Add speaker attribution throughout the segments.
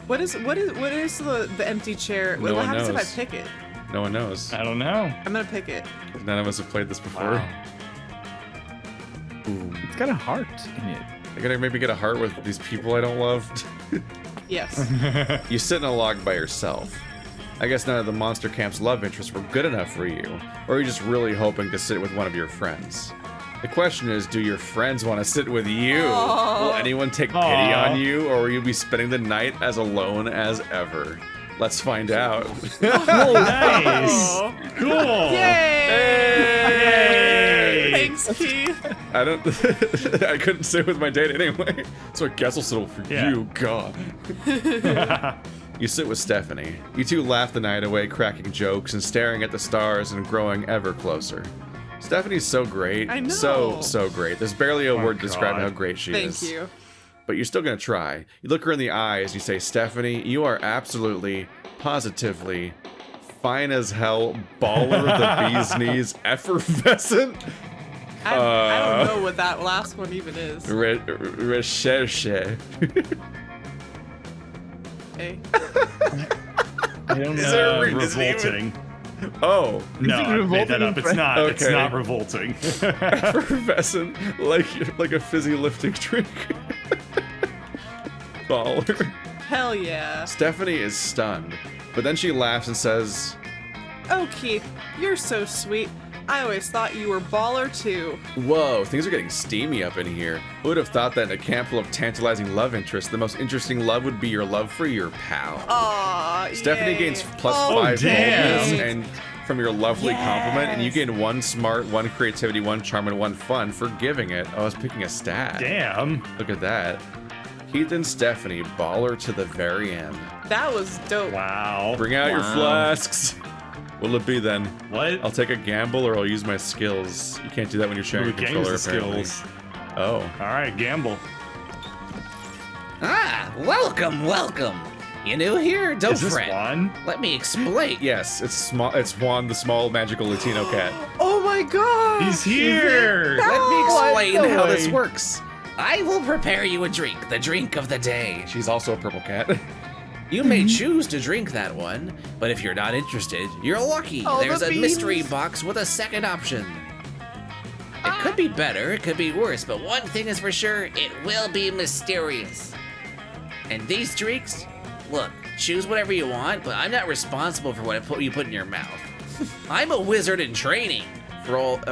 Speaker 1: What is the empty chair?
Speaker 2: No
Speaker 1: What
Speaker 2: one
Speaker 1: happens
Speaker 2: knows.
Speaker 1: if I pick it?
Speaker 2: No one knows.
Speaker 3: I don't know.
Speaker 1: I'm gonna pick it.
Speaker 2: None of us have played this before.
Speaker 3: Wow.
Speaker 2: Ooh.
Speaker 4: It's got a heart in it.
Speaker 2: I gotta maybe get a heart with these people I don't love.
Speaker 1: Yes.
Speaker 2: You sit in a log by yourself. I guess none of the monster camp's love interests were good enough for you, or are you just really hoping to sit with one of your friends? The question is, do your friends want to sit with you? Will anyone take pity on you, or will you be spending the night as alone as ever? Let's find out.
Speaker 3: Oh, nice. Cool.
Speaker 1: Yay! Thanks, Key.
Speaker 2: I don't. I couldn't sit with my date anyway, so I guess I'll settle for you. God. You sit with Stephanie. You two laugh the night away, cracking jokes and staring at the stars and growing ever closer. Stephanie's so great.
Speaker 1: I know.
Speaker 2: So great. There's barely a word to describe how great she is.
Speaker 1: Thank you.
Speaker 2: But you're still gonna try. You look her in the eyes and you say, Stephanie, you are absolutely, positively, fine as hell, baller the bee's knees, effervescent.
Speaker 1: I don't know what that last one even is.
Speaker 2: Recherche.
Speaker 1: Hey.
Speaker 4: I don't
Speaker 2: Is
Speaker 4: know.
Speaker 2: there a is it
Speaker 3: Revolting.
Speaker 2: Oh.
Speaker 3: No, I made that up. It's not. It's
Speaker 2: Okay.
Speaker 3: not revolting.
Speaker 2: Effervescent, like a fizzy lifting drink. Baller.
Speaker 1: Hell yeah.
Speaker 2: Stephanie is stunned, but then she laughs and says,
Speaker 1: Oh, Keith, you're so sweet. I always thought you were baller too.
Speaker 2: whoa, things are getting steamy up in here. Who would have thought that in a camp full of tantalizing love interests, the most interesting love would be your love for your pal?
Speaker 1: Aw,
Speaker 2: Stephanie
Speaker 1: yay.
Speaker 2: gains +5
Speaker 3: damn.
Speaker 2: boldness and from your lovely compliment, and you gain 1 smart, 1 creativity, 1 charm, and 1 fun for giving it. Oh, I was picking a stat.
Speaker 3: Damn.
Speaker 2: Look at that. Keith and Stephanie, baller to the very end.
Speaker 1: That was dope.
Speaker 3: Wow.
Speaker 2: Bring out your flasks. What'll it be then?
Speaker 3: What?
Speaker 2: I'll take a gamble or I'll use my skills. You can't do that when you're sharing
Speaker 3: Ooh,
Speaker 2: a controller,
Speaker 3: games the
Speaker 2: apparently.
Speaker 3: skills.
Speaker 2: Oh.
Speaker 3: All right, gamble.
Speaker 5: Ah, welcome. You new here? Don't
Speaker 3: Is this
Speaker 5: fret.
Speaker 3: Juan?
Speaker 5: Let me explain.
Speaker 2: Yes, it's Juan, the small magical Latino cat.
Speaker 1: Oh my god.
Speaker 3: He's here.
Speaker 5: Let me explain
Speaker 3: no
Speaker 5: how this
Speaker 3: way.
Speaker 5: works. I will prepare you a drink, the drink of the day.
Speaker 2: She's also a purple cat.
Speaker 5: You may choose to drink that one, but if you're not interested, you're lucky.
Speaker 1: Oh,
Speaker 5: There's
Speaker 1: the
Speaker 5: a
Speaker 1: beans.
Speaker 5: mystery box with a second option. It could be better, it could be worse, but one thing is for sure, it will be mysterious. And these drinks, look, choose whatever you want, but I'm not responsible for what you put in your mouth. I'm a wizard in training.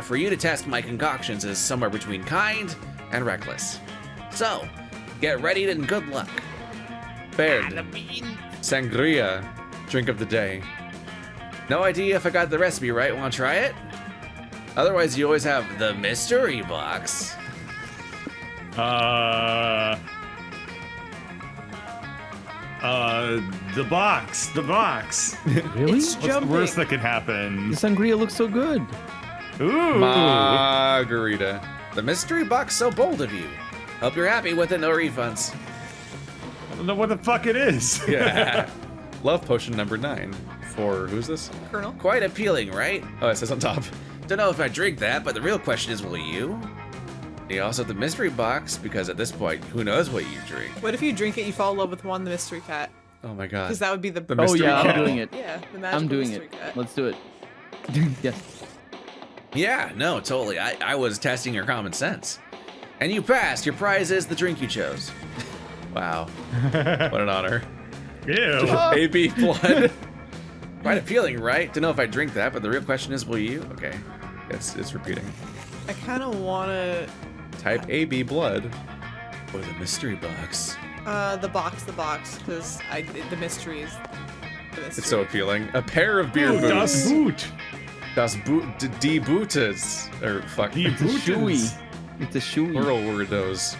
Speaker 5: For you to test my concoctions is somewhere between kind and reckless. So, get ready and good luck.
Speaker 2: Baird. Sangria. Drink of the day.
Speaker 5: No idea if I got the recipe right. Want to try it? Otherwise, you always have the mystery box.
Speaker 3: The box.
Speaker 4: Really?
Speaker 1: It's
Speaker 3: What's the
Speaker 1: jumping.
Speaker 3: worst that could happen?
Speaker 4: The sangria looks so good.
Speaker 3: Ooh.
Speaker 2: Margarita.
Speaker 5: The mystery box, so bold of you. Hope you're happy with it. No refunds.
Speaker 3: I don't know what the fuck it is.
Speaker 2: Yeah. Love potion number 9. For who's this?
Speaker 1: Colonel.
Speaker 5: Quite appealing, right?
Speaker 2: Oh, it says on top.
Speaker 5: Don't know if I drink that, but the real question is, will you? You also have the mystery box, because at this point, who knows what you drink?
Speaker 1: What if you drink it, you fall in love with Juan the mystery cat?
Speaker 2: Oh my god.
Speaker 1: Because that would be the
Speaker 2: The
Speaker 4: Oh
Speaker 2: mystery
Speaker 4: yeah,
Speaker 2: cat.
Speaker 4: I'm doing it.
Speaker 1: yeah, the magical
Speaker 4: I'm doing
Speaker 1: mystery
Speaker 4: it.
Speaker 1: cat.
Speaker 4: Let's do it. Yes.
Speaker 5: Yeah, no, totally. I was testing your common sense. And you passed. Your prize is the drink you chose.
Speaker 2: Wow. What an honor.
Speaker 3: Ew.
Speaker 2: AB blood.
Speaker 5: Quite appealing, right? Don't know if I drink that, but the real question is, will you?
Speaker 2: Okay. It's repeating.
Speaker 1: I kind of want to.
Speaker 2: Type AB blood.
Speaker 5: Or the mystery box.
Speaker 1: The box, because the mystery is the mystery.
Speaker 2: It's so appealing. A pair of beer
Speaker 3: Ooh, das
Speaker 2: boots.
Speaker 3: Boot.
Speaker 2: Das Boot. Die Bootes. Or fuck.
Speaker 3: Die
Speaker 4: It's a shoey.
Speaker 3: Bootens.
Speaker 4: It's a shoey.
Speaker 2: Plural word those.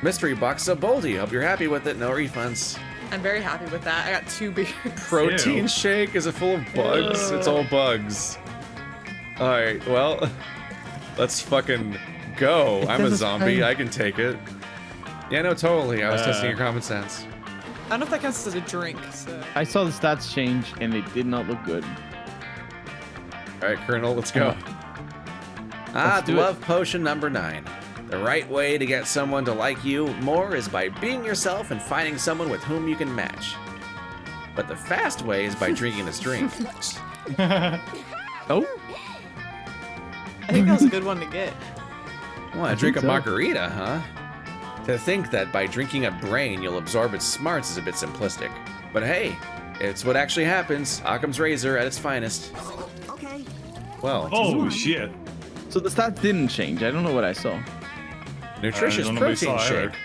Speaker 5: Mystery box of Boldy. Hope you're happy with it. No refunds.
Speaker 1: I'm very happy with that. I got 2 beers.
Speaker 2: Protein
Speaker 3: Ew.
Speaker 2: shake. Is it full of bugs? It's all bugs. Alright, well. Let's fucking go. I'm a
Speaker 4: doesn't
Speaker 2: zombie.
Speaker 4: say-
Speaker 2: I can take it. Yeah, no, totally. I was testing your common sense.
Speaker 1: I don't know if that counts as a drink. So.
Speaker 4: I saw the stats change and they did not look good.
Speaker 2: Alright, Colonel, let's go.
Speaker 5: Ah,
Speaker 4: Let's do
Speaker 5: love potion number 9. The right way to get someone to like you more is by being yourself and finding someone with whom you can match. But the fast way is by drinking this drink.
Speaker 4: Oh,
Speaker 1: I think that was a good one to get.
Speaker 2: Want to drink a
Speaker 4: so.
Speaker 2: margarita, huh?
Speaker 5: To think that by drinking a brain you'll absorb its smarts is a bit simplistic. But hey, it's what actually happens. Occam's razor at its finest.
Speaker 2: Well,
Speaker 3: Oh shit.
Speaker 4: so the stats didn't change. I don't know what I saw.
Speaker 2: nutritious
Speaker 3: I don't know what we
Speaker 2: protein
Speaker 3: saw either.
Speaker 2: shake.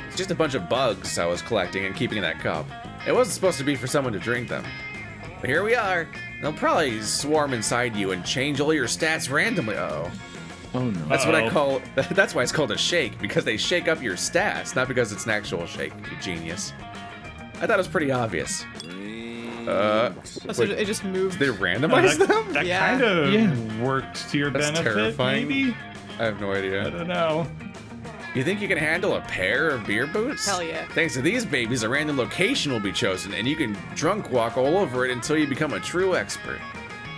Speaker 2: It's just a bunch of bugs I was collecting and keeping in that cup. It wasn't supposed to be for someone to drink them.
Speaker 5: But here we are. They'll probably swarm inside you and change all your stats randomly. Uh-oh.
Speaker 4: Oh no.
Speaker 2: That's what I
Speaker 3: Uh-oh.
Speaker 2: call. That's why it's called a shake, because they shake up your stats, not because it's an actual shake. You genius. I thought it was pretty obvious.
Speaker 1: Oh, so
Speaker 2: Wait,
Speaker 1: it just moved.
Speaker 2: they randomize them?
Speaker 3: That
Speaker 1: Yeah.
Speaker 3: kind of
Speaker 4: Yeah.
Speaker 3: worked to your
Speaker 2: That's
Speaker 3: benefit,
Speaker 2: terrifying.
Speaker 3: maybe?
Speaker 2: I have no
Speaker 3: I
Speaker 2: idea.
Speaker 3: don't know.
Speaker 2: You think you can handle a pair of beer boots?
Speaker 1: Hell yeah.
Speaker 2: Thanks to these babies, a random location will be chosen, and you can drunk walk all over it until you become a true expert.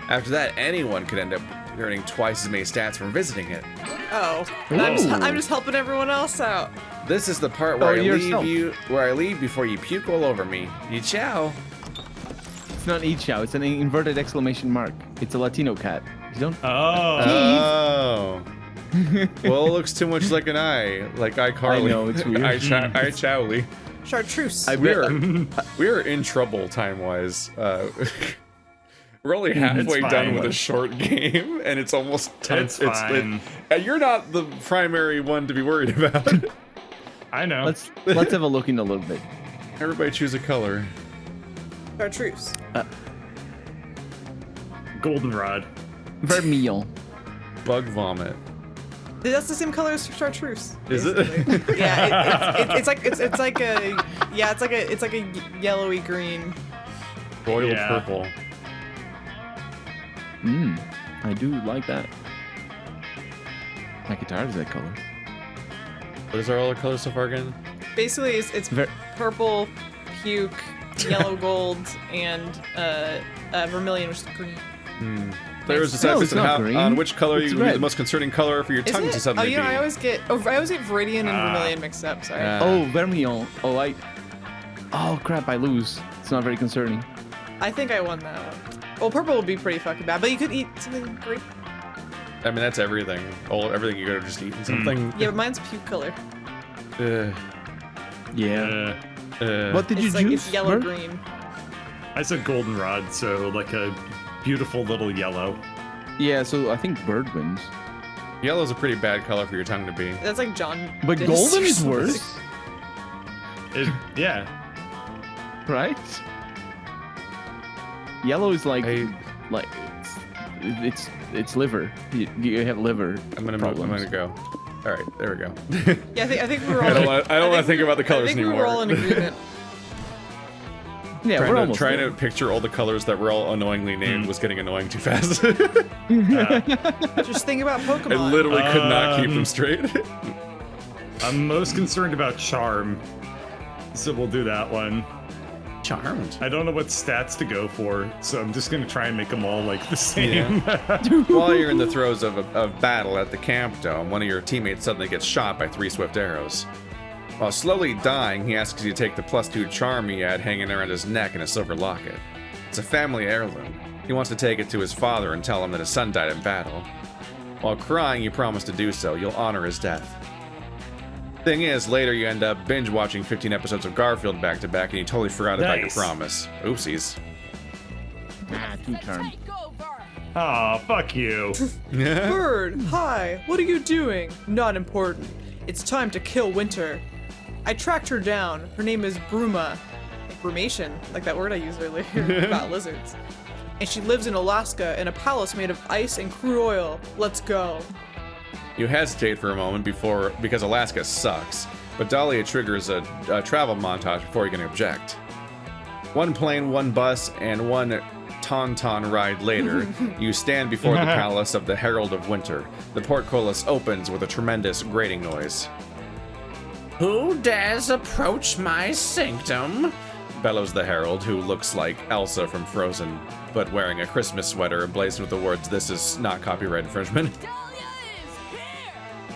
Speaker 2: After that, anyone could end up earning twice as many stats from visiting it.
Speaker 1: Oh, and I'm
Speaker 4: Ooh.
Speaker 1: just helping everyone else out.
Speaker 2: This is the part where
Speaker 4: Oh,
Speaker 2: I
Speaker 4: yourself.
Speaker 2: leave before you puke all over me. You ciao.
Speaker 4: It's not Ichao. It's an inverted exclamation mark. It's a Latino cat. You don't.
Speaker 3: Oh.
Speaker 2: Oh. Well, it looks too much like an eye, like iCarly.
Speaker 4: I know, it's weird.
Speaker 2: I Chowly.
Speaker 1: Chartreuse.
Speaker 2: We are in trouble time-wise. We're only halfway
Speaker 3: It's
Speaker 2: done
Speaker 3: fine.
Speaker 2: with a short game, and it's almost
Speaker 3: It's fine.
Speaker 2: you're not the primary one to be worried about.
Speaker 3: I know.
Speaker 4: Let's have a look in a little bit.
Speaker 2: Everybody choose a color.
Speaker 1: Chartreuse.
Speaker 3: Goldenrod.
Speaker 4: Vermeil.
Speaker 2: Bug vomit.
Speaker 1: That's the same color as chartreuse.
Speaker 2: Is it?
Speaker 1: basically. Yeah, it's like a yellowy green.
Speaker 2: Royal
Speaker 3: Yeah.
Speaker 2: purple.
Speaker 4: I do like that. My guitar is that color.
Speaker 2: What is our all the colors so far again?
Speaker 1: Basically, it's
Speaker 4: Ver-
Speaker 1: purple, puke, yellow gold, and vermilion, which is green.
Speaker 2: Players
Speaker 4: No,
Speaker 2: decide
Speaker 4: it's not
Speaker 2: on
Speaker 4: green.
Speaker 2: which color
Speaker 4: It's
Speaker 2: you would be the
Speaker 4: red.
Speaker 2: most concerning color for your
Speaker 1: Is
Speaker 2: tongue
Speaker 1: it?
Speaker 2: to
Speaker 1: Oh,
Speaker 2: suddenly
Speaker 1: you know,
Speaker 2: be.
Speaker 1: I always get Viridian and vermilion mixed up. Sorry.
Speaker 4: Oh, Vermeil. Oh, Oh, crap, I lose. It's not very concerning.
Speaker 1: I think I won that one. Well, purple would be pretty fucking bad, but you could eat something great.
Speaker 2: I mean, that's everything. Everything you could have just eaten something.
Speaker 1: Yeah, but mine's puke color.
Speaker 4: Yeah.
Speaker 3: Uh,
Speaker 4: What did
Speaker 1: It's
Speaker 4: you
Speaker 1: like
Speaker 4: choose?
Speaker 1: it's yellow
Speaker 4: Bert?
Speaker 1: green.
Speaker 3: I said goldenrod, so like a beautiful little yellow.
Speaker 4: Yeah, so I think bird wins.
Speaker 2: Yellow's a pretty bad color for your tongue to be.
Speaker 1: That's like John.
Speaker 4: But
Speaker 1: Diss
Speaker 4: golden
Speaker 1: or
Speaker 4: is
Speaker 1: something.
Speaker 4: worse,
Speaker 3: Yeah.
Speaker 4: right? Yellow is like
Speaker 2: I-
Speaker 4: it's liver. You have liver
Speaker 2: I'm gonna
Speaker 4: problems.
Speaker 2: go. All right, there we go.
Speaker 1: Yeah, I think we were all.
Speaker 2: I don't want to think about the
Speaker 1: I
Speaker 2: colors
Speaker 1: think
Speaker 2: anymore.
Speaker 1: we were all in agreement.
Speaker 4: Yeah, we're almost
Speaker 2: trying
Speaker 4: there.
Speaker 2: to picture all the colors that were all annoyingly named was getting annoying too fast.
Speaker 1: Just think about Pokemon.
Speaker 2: I literally could not keep them straight.
Speaker 3: I'm most concerned about charm. So we'll do that one.
Speaker 2: Charmed.
Speaker 3: I don't know what stats to go for, so I'm just gonna try and make them all like the same.
Speaker 2: While you're in the throes of battle at the camp dome, one of your teammates suddenly gets shot by 3 swift arrows. While slowly dying, he asks you to take the +2 charm he had hanging around his neck in a silver locket. It's a family heirloom. He wants to take it to his father and tell him that his son died in battle. While crying, you promise to do so. You'll honor his death. Thing is, later you end up binge watching 15 episodes of Garfield back to back and you totally forgot about your
Speaker 3: Nice.
Speaker 2: promise. Oopsies.
Speaker 4: Ah, too charmed.
Speaker 3: Aw, fuck you.
Speaker 1: Bird, hi. What are you doing? Not important. It's time to kill Winter. I tracked her down. Her name is Bruma. Like brumation, like that word I used earlier about lizards. And she lives in Alaska in a palace made of ice and crude oil. Let's go.
Speaker 2: You hesitate for a moment because Alaska sucks, but Dahlia triggers a travel montage before you can object. One plane, one bus, and one tauntaun ride later, you stand before the palace of the Herald of Winter. The portcullis opens with a tremendous grating noise.
Speaker 5: Who dares approach my sanctum?
Speaker 2: Bellows the Herald, who looks like Elsa from Frozen, but wearing a Christmas sweater emblazoned with the words, "This is not copyright infringement."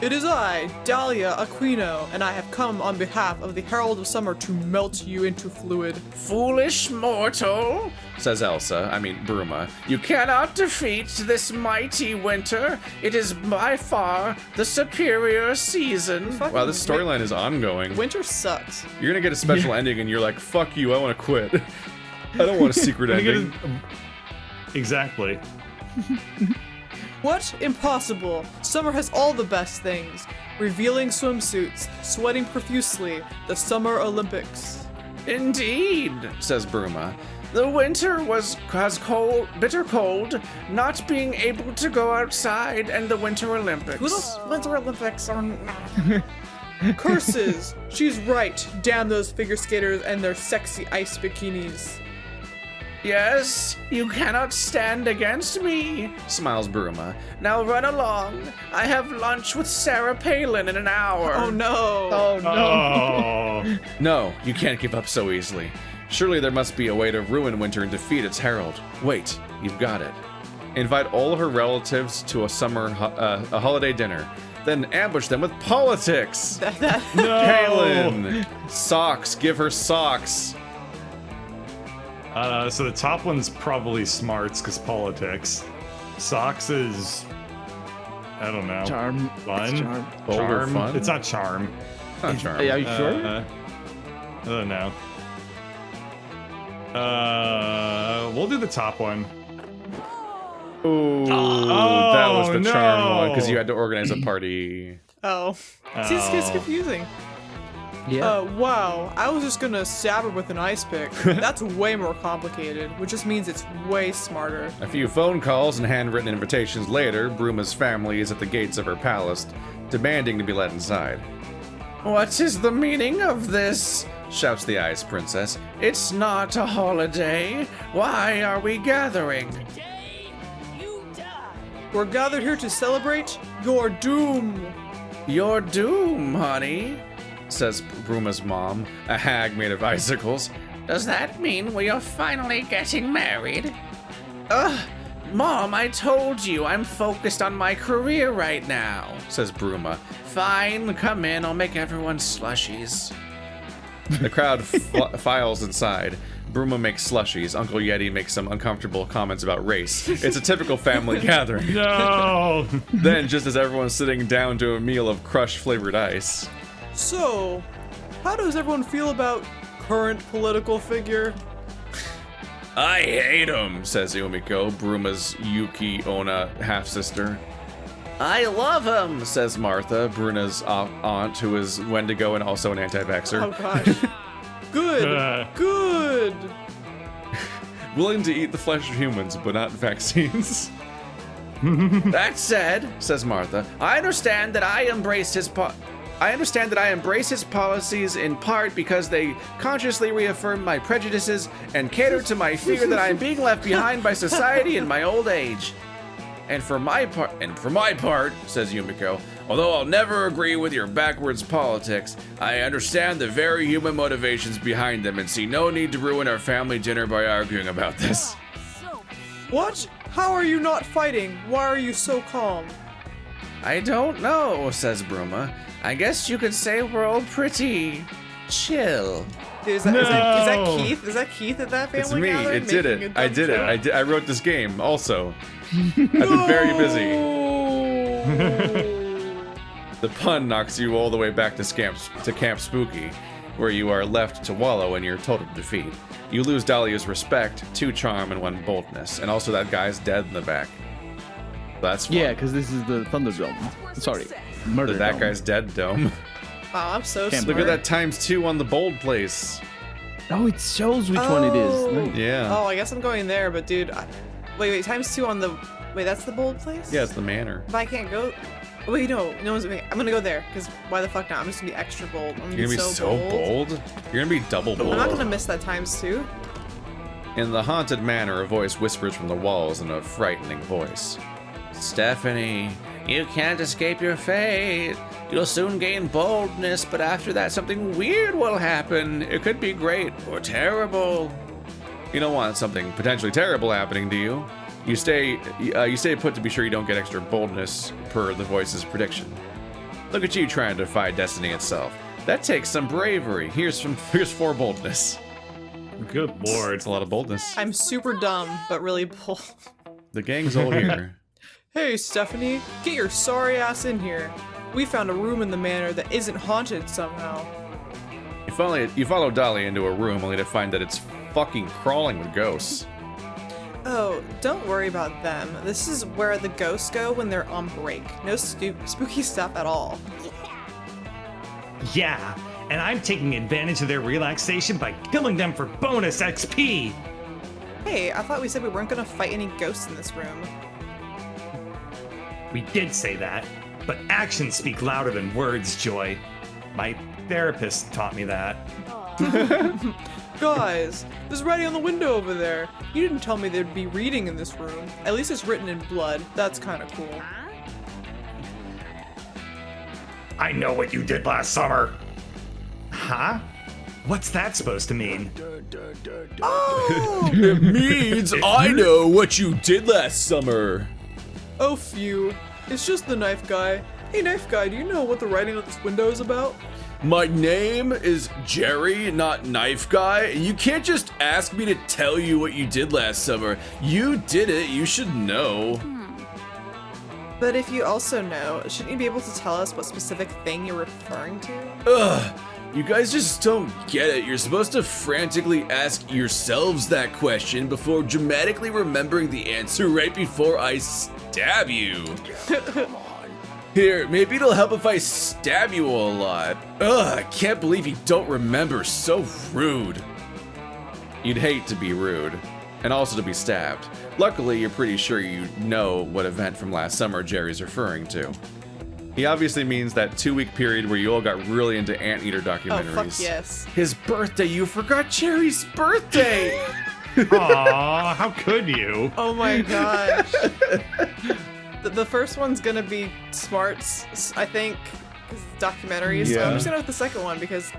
Speaker 1: It is I, Dahlia Aquino, and I have come on behalf of the Herald of Summer to melt you into fluid.
Speaker 5: Foolish mortal,
Speaker 2: says Bruma.
Speaker 5: you cannot defeat this mighty winter. It is by far the superior season.
Speaker 2: Wow, this storyline is ongoing.
Speaker 1: Winter sucks.
Speaker 2: You're gonna get a special ending and you're like, fuck you, I wanna quit. I don't want a secret ending.
Speaker 3: Exactly.
Speaker 1: What? Impossible. Summer has all the best things. Revealing swimsuits, sweating profusely, the Summer Olympics.
Speaker 5: Indeed, says Bruma. The winter has cold, bitter cold, not being able to go outside, and the Winter Olympics.
Speaker 1: Winter Olympics are Curses! She's right. Damn those figure skaters and their sexy ice bikinis.
Speaker 5: Yes, you cannot stand against me, smiles Bruma. Now run along. I have lunch with Sarah Palin in an hour.
Speaker 1: Oh no.
Speaker 4: Oh no.
Speaker 3: Oh.
Speaker 2: No, you can't give up so easily. Surely there must be a way to ruin winter and defeat its herald. Wait, you've got it. Invite all her relatives to a holiday dinner. Then ambush them with politics.
Speaker 3: No.
Speaker 2: Palin! Socks, give her socks.
Speaker 3: So the top one's probably smarts because politics. Socks is, I don't know.
Speaker 4: Charm.
Speaker 3: Fun.
Speaker 4: Charm.
Speaker 2: Bold or
Speaker 3: Charm.
Speaker 2: fun?
Speaker 3: It's not charm.
Speaker 2: Not charm.
Speaker 4: Are you sure?
Speaker 3: I don't know. We'll do the top one.
Speaker 2: Ooh, that was the
Speaker 3: no.
Speaker 2: charm one because you had to organize a party.
Speaker 1: Oh. See, this gets confusing.
Speaker 4: Yeah.
Speaker 1: Wow. I was just gonna stab her with an ice pick. That's way more complicated, which just means it's way smarter.
Speaker 2: A few phone calls and handwritten invitations later, Bruma's family is at the gates of her palace, demanding to be let inside.
Speaker 5: What is the meaning of this? Shouts the Ice Princess. It's not a holiday. Why are we gathering?
Speaker 1: We're gathered here to celebrate your doom.
Speaker 5: Your doom, honey.
Speaker 2: Says Bruma's mom, a hag made of icicles.
Speaker 5: Does that mean we are finally getting married? Mom, I told you I'm focused on my career right now,
Speaker 2: Says Bruma.
Speaker 5: Fine, come in, I'll make everyone slushies.
Speaker 2: The crowd files inside. Bruma makes slushies. Uncle Yeti makes some uncomfortable comments about race. It's a typical family gathering.
Speaker 3: No.
Speaker 2: Then, just as everyone's sitting down to a meal of crushed flavored ice.
Speaker 1: So, how does everyone feel about current political figure?
Speaker 2: I hate him, says Umiko, Bruma's Yuki Onna half-sister.
Speaker 5: I love him,
Speaker 2: Says Martha, Bruna's aunt, who is Wendigo and also an anti-vaxxer.
Speaker 1: Oh gosh. Good. Good.
Speaker 2: Willing to eat the flesh of humans, but not vaccines.
Speaker 5: That said, says Martha, I understand that I embrace his policies in part because they consciously reaffirm my prejudices and cater to my fear that I am being left behind by society in my old age. And for my part, says Yumiko, although I'll never agree with your backwards politics, I understand the very human motivations behind them and see no need to ruin our family dinner by arguing about this.
Speaker 1: What? How are you not fighting? Why are you so calm?
Speaker 5: I don't know, says Bruma. I guess you could say we're all pretty chill.
Speaker 1: Dude, is that Keith? Is that Keith at that family
Speaker 2: It's me.
Speaker 1: gathering?
Speaker 2: It did
Speaker 1: making
Speaker 2: it.
Speaker 1: a
Speaker 2: I
Speaker 1: dumb
Speaker 2: did it.
Speaker 1: joke?
Speaker 2: I wrote this game also. I've been very busy. The pun knocks you all the way back to Camp Spooky, where you are left to wallow in your total defeat. You lose Dahlia's respect, 2 charm, and 1 boldness, and also that guy's dead in the back. That's fun.
Speaker 4: Yeah, because this is the Thunderdome. Sorry, Murder
Speaker 2: That
Speaker 4: Dome.
Speaker 2: guy's dead dome.
Speaker 1: Wow, I'm so
Speaker 4: Can't
Speaker 1: smart.
Speaker 2: Look at that ×2 on the bold place.
Speaker 4: Oh, it shows which one it is. Nice.
Speaker 2: Yeah.
Speaker 1: Oh, I guess I'm going there, but dude, wait, ×2 on the. Wait, that's the bold place?
Speaker 2: Yeah, it's the manor.
Speaker 1: But I can't go. Wait, no one's. Wait, I'm gonna go there because why the fuck not? I'm just gonna be extra bold. I'm
Speaker 2: You're gonna be so bold. You're gonna be double bold.
Speaker 1: I'm not gonna miss that ×2.
Speaker 2: In the haunted manor, a voice whispers from the walls in a frightening voice.
Speaker 5: Stephanie, you can't escape your fate. You'll soon gain boldness, but after that something weird will happen. It could be great or terrible.
Speaker 2: You don't want something potentially terrible happening, do you? You stay put to be sure you don't get extra boldness per the voice's prediction. Look at you trying to defy destiny itself. That takes some bravery. Here's 4 boldness.
Speaker 3: Good lord.
Speaker 2: It's a lot of boldness.
Speaker 1: I'm super dumb, but really bold.
Speaker 2: The gang's all here.
Speaker 1: Hey, Stephanie, get your sorry ass in here. We found a room in the manor that isn't haunted somehow.
Speaker 2: You follow Dahlia into a room only to find that it's fucking crawling with ghosts.
Speaker 1: Oh, don't worry about them. This is where the ghosts go when they're on break. No spooky stuff at all.
Speaker 3: Yeah, and I'm taking advantage of their relaxation by killing them for bonus XP.
Speaker 1: Hey, I thought we said we weren't gonna fight any ghosts in this room.
Speaker 3: We did say that, but actions speak louder than words, Joy. My therapist taught me that.
Speaker 1: Guys, there's writing on the window over there. You didn't tell me there'd be reading in this room. At least it's written in blood. That's kind of cool.
Speaker 3: I know what you did last summer. Huh? What's that supposed to mean?
Speaker 1: Oh!
Speaker 2: It means I know what you did last summer.
Speaker 1: Oh, phew. It's just the knife guy. Hey, knife guy, do you know what the writing on this window is about?
Speaker 2: My name is Jerry, not Knife Guy. You can't just ask me to tell you what you did last summer. You did it, you should know.
Speaker 1: But if you also know, shouldn't you be able to tell us what specific thing you're referring to?
Speaker 2: Ugh, you guys just don't get it. You're supposed to frantically ask yourselves that question before dramatically remembering the answer right before I stab you. Here, maybe it'll help if I stab you a lot. Ugh, I can't believe you don't remember. So rude. You'd hate to be rude, and also to be stabbed. Luckily, you're pretty sure you know what event from last summer Jerry's referring to. He obviously means that 2-week period where you all got really into anteater documentaries.
Speaker 1: Oh, fuck yes.
Speaker 2: His birthday, you forgot Jerry's birthday!
Speaker 3: Aw, how could you?
Speaker 1: Oh my gosh. The first one's gonna be Smarts, I think, because it's documentaries. So
Speaker 2: Yeah.
Speaker 1: I'm just gonna go with the second one because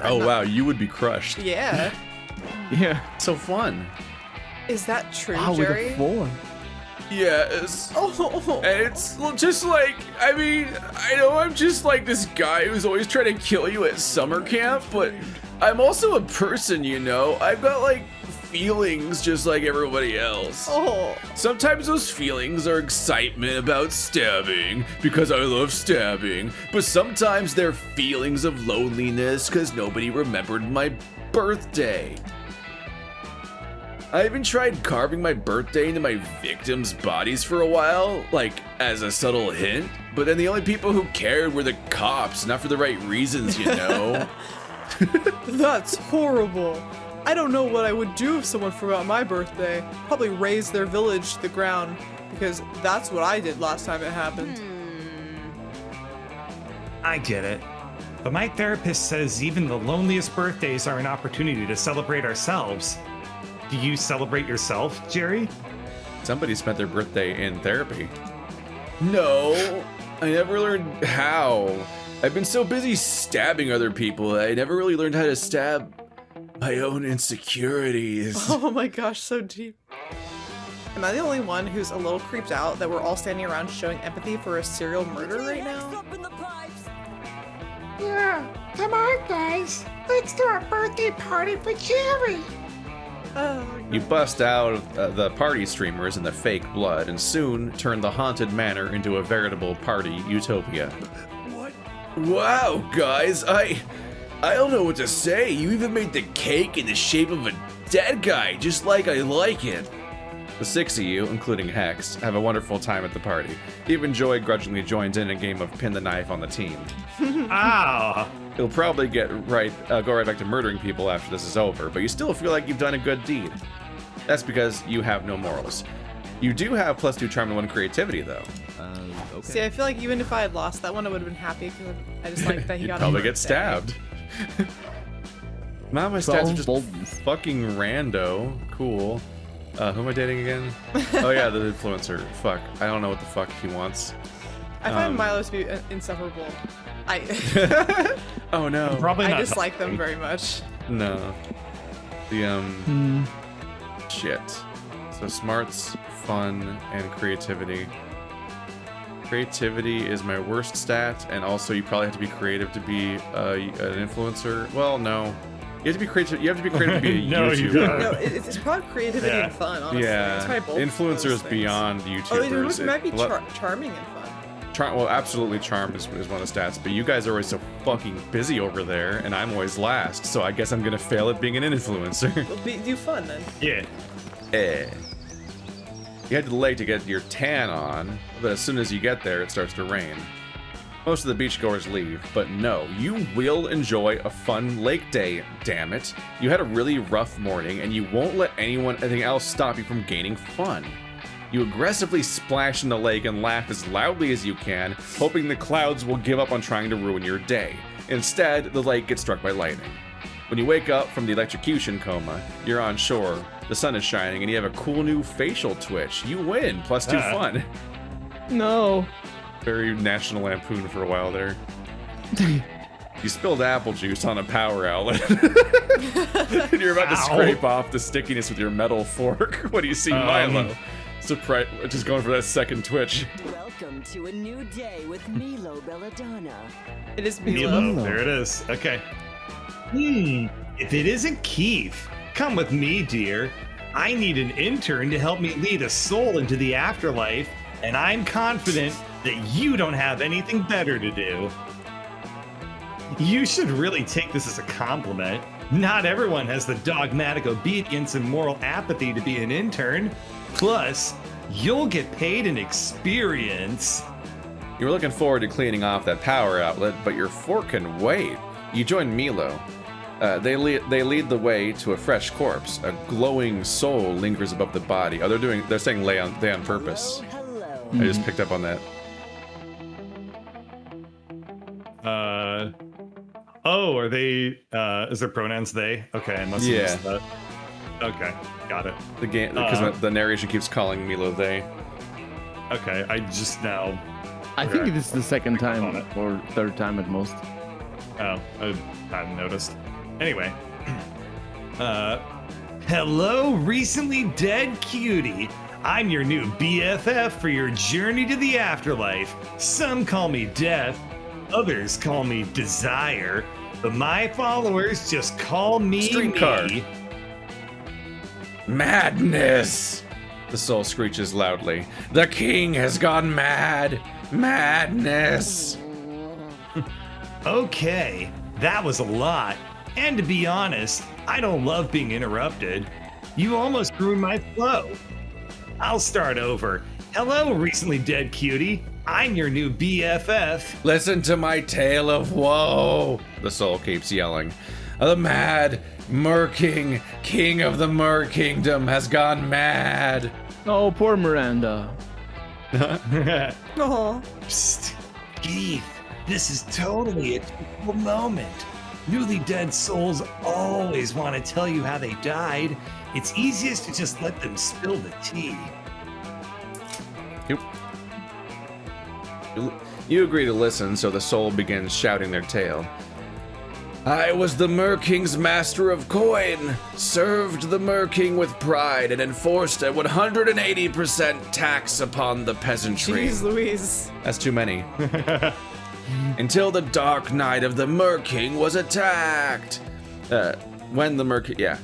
Speaker 2: Wow, you would be crushed.
Speaker 1: Yeah.
Speaker 4: Yeah.
Speaker 2: So fun.
Speaker 1: Is that true,
Speaker 4: Wow, with
Speaker 1: Jerry?
Speaker 4: a 4.
Speaker 2: Yes.
Speaker 1: Oh.
Speaker 2: And it's just like, I mean, I know I'm just like this guy who's always trying to kill you at summer camp, but I'm also a person, you know? I've got like feelings just like everybody else.
Speaker 1: Oh.
Speaker 2: Sometimes those feelings are excitement about stabbing because I love stabbing, but sometimes they're feelings of loneliness because nobody remembered my birthday. I even tried carving my birthday into my victims' bodies for a while, like as a subtle hint, but then the only people who cared were the cops, not for the right reasons, you know?
Speaker 1: That's horrible. I don't know what I would do if someone forgot my birthday. Probably raze their village to the ground, because that's what I did last time it happened.
Speaker 3: I get it. But my therapist says even the loneliest birthdays are an opportunity to celebrate ourselves. Do you celebrate yourself, Jerry?
Speaker 2: Somebody spent their birthday in therapy. No, I never learned how. I've been so busy stabbing other people, I never really learned how to stab my own insecurities.
Speaker 1: Oh my gosh, so deep. Am I the only one who's a little creeped out that we're all standing around showing empathy for a serial murder right now?
Speaker 6: Yeah, come on, guys. Let's do a birthday party for Jerry.
Speaker 1: Oh my
Speaker 2: You
Speaker 1: God.
Speaker 2: bust out the party streamers and the fake blood, and soon turn the haunted manor into a veritable party utopia. What? Wow, guys, I don't know what to say. You even made the cake in the shape of a dead guy, just like I like it. The 6 of you, including Hex, have a wonderful time at the party. Even Joy grudgingly joins in a game of pin the knife on the team.
Speaker 3: Ah,
Speaker 2: You'll probably go right back to murdering people after this is over, but you still feel like you've done a good deed. That's because you have no morals. You do have +2 charm and 1 creativity, though.
Speaker 4: Okay.
Speaker 1: See, I feel like even if I had lost that one, I would have been happy because I just like that he
Speaker 2: You'd
Speaker 1: got
Speaker 2: probably
Speaker 1: a
Speaker 2: get
Speaker 1: birthday.
Speaker 2: stabbed. Man, my stats are just
Speaker 4: boldness.
Speaker 2: fucking rando. Cool. Who am I dating again? Oh yeah, the influencer. Fuck. I don't know what the fuck he wants.
Speaker 1: I find Milo to be insufferable.
Speaker 2: Oh no.
Speaker 3: probably
Speaker 1: I
Speaker 3: not.
Speaker 1: dislike them very much.
Speaker 2: No. The shit. So smarts, fun, and creativity. Creativity is my worst stat, and also you probably have to be creative to be an influencer. Well, no. You have to be creative. You have to be creative to be a
Speaker 3: No, you
Speaker 2: YouTuber.
Speaker 3: don't.
Speaker 1: No, it's probably creativity and fun, honestly. That's
Speaker 2: Yeah,
Speaker 1: why both of
Speaker 2: influencers
Speaker 1: those things.
Speaker 2: beyond
Speaker 1: Oh,
Speaker 2: YouTubers.
Speaker 1: it might be
Speaker 2: Let-
Speaker 1: charming and fun.
Speaker 2: well, absolutely, charm is one of the stats, but you guys are always so fucking busy over there, and I'm always last, so I guess I'm gonna fail at being an influencer.
Speaker 1: Well, do fun then.
Speaker 3: Yeah.
Speaker 2: You head to the lake to get your tan on, but as soon as you get there, it starts to rain. Most of the beachgoers leave, but no, you will enjoy a fun lake day, damn it. You had a really rough morning, and you won't let anything else stop you from gaining fun. You aggressively splash in the lake and laugh as loudly as you can, hoping the clouds will give up on trying to ruin your day. Instead, the lake gets struck by lightning. When you wake up from the electrocution coma, you're on shore, the sun is shining, and you have a cool new facial twitch. You win, +2 fun.
Speaker 4: No.
Speaker 2: Very National Lampoon for a while there. You spilled apple juice on a power outlet. And you're about to scrape off the stickiness with your metal fork when you see Milo. Surprise, just going for that second twitch.
Speaker 7: Welcome to a new day with Milo Belladonna.
Speaker 1: It is Milo.
Speaker 3: Milo. There it is. Okay. If it isn't Keith, come with me, dear. I need an intern to help me lead a soul into the afterlife, and I'm confident that you don't have anything better to do. You should really take this as a compliment. Not everyone has the dogmatic obedience and moral apathy to be an intern. Plus, you'll get paid in experience.
Speaker 2: You were looking forward to cleaning off that power outlet, but your fork can wait. You join Milo. They lead the way to a fresh corpse. A glowing soul lingers above the body. Oh, they're saying they on purpose.
Speaker 7: Hello.
Speaker 2: I just picked up on that.
Speaker 3: Oh, are they, is their pronouns they? Okay, I must have
Speaker 2: Yeah.
Speaker 3: missed that. Okay, got it.
Speaker 2: The game, because the narration keeps calling Milo they.
Speaker 3: Okay, I just now,
Speaker 4: I think this is the second
Speaker 3: On
Speaker 4: time
Speaker 3: it.
Speaker 4: or third time at most.
Speaker 3: I hadn't noticed. Anyway. Hello, recently dead cutie. I'm your new BFF for your journey to the afterlife. Some call me Death, others call me Desire, but my followers just call me
Speaker 2: Streetcar.
Speaker 3: me.
Speaker 2: Madness! The soul screeches loudly. The king has gone mad! Madness!
Speaker 3: Okay, that was a lot. And to be honest, I don't love being interrupted. You almost ruined my flow. I'll start over. Hello, recently dead cutie. I'm your new BFF.
Speaker 2: Listen to my tale of woe! The soul keeps yelling. The mad, murking king of the Mer Kingdom has gone mad!
Speaker 4: Oh, poor Miranda.
Speaker 1: Aw.
Speaker 3: Psst, Keith, this is totally a typical moment. Newly dead souls always want to tell you how they died. It's easiest to just let them spill the tea.
Speaker 2: You agree to listen, so the soul begins shouting their tale. I was the Mer King's master of coin, served the Mer King with pride, and enforced a 180% tax upon the peasantry.
Speaker 1: Jeez Louise.
Speaker 2: That's too many. Until the dark night of the Mer King was attacked. When the Mer King,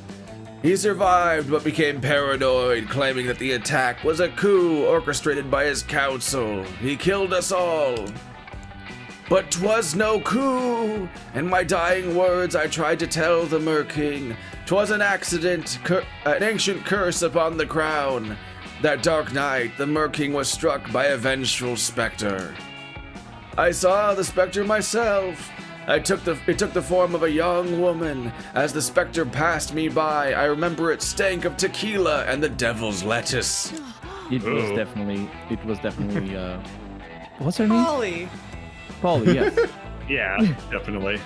Speaker 2: He survived but became paranoid, claiming that the attack was a coup orchestrated by his council. He killed us all. But 'twas no coup. In my dying words I tried to tell the Mer King 'twas an accident, an ancient curse upon the crown. That dark night the Mer King was struck by a vengeful specter. I saw the specter myself. It took the form of a young woman. As the specter passed me by, I remember it stank of tequila and the devil's lettuce.
Speaker 4: It was definitely, what's her name?
Speaker 1: Polly.
Speaker 4: Polly, yes.
Speaker 3: Yeah, definitely.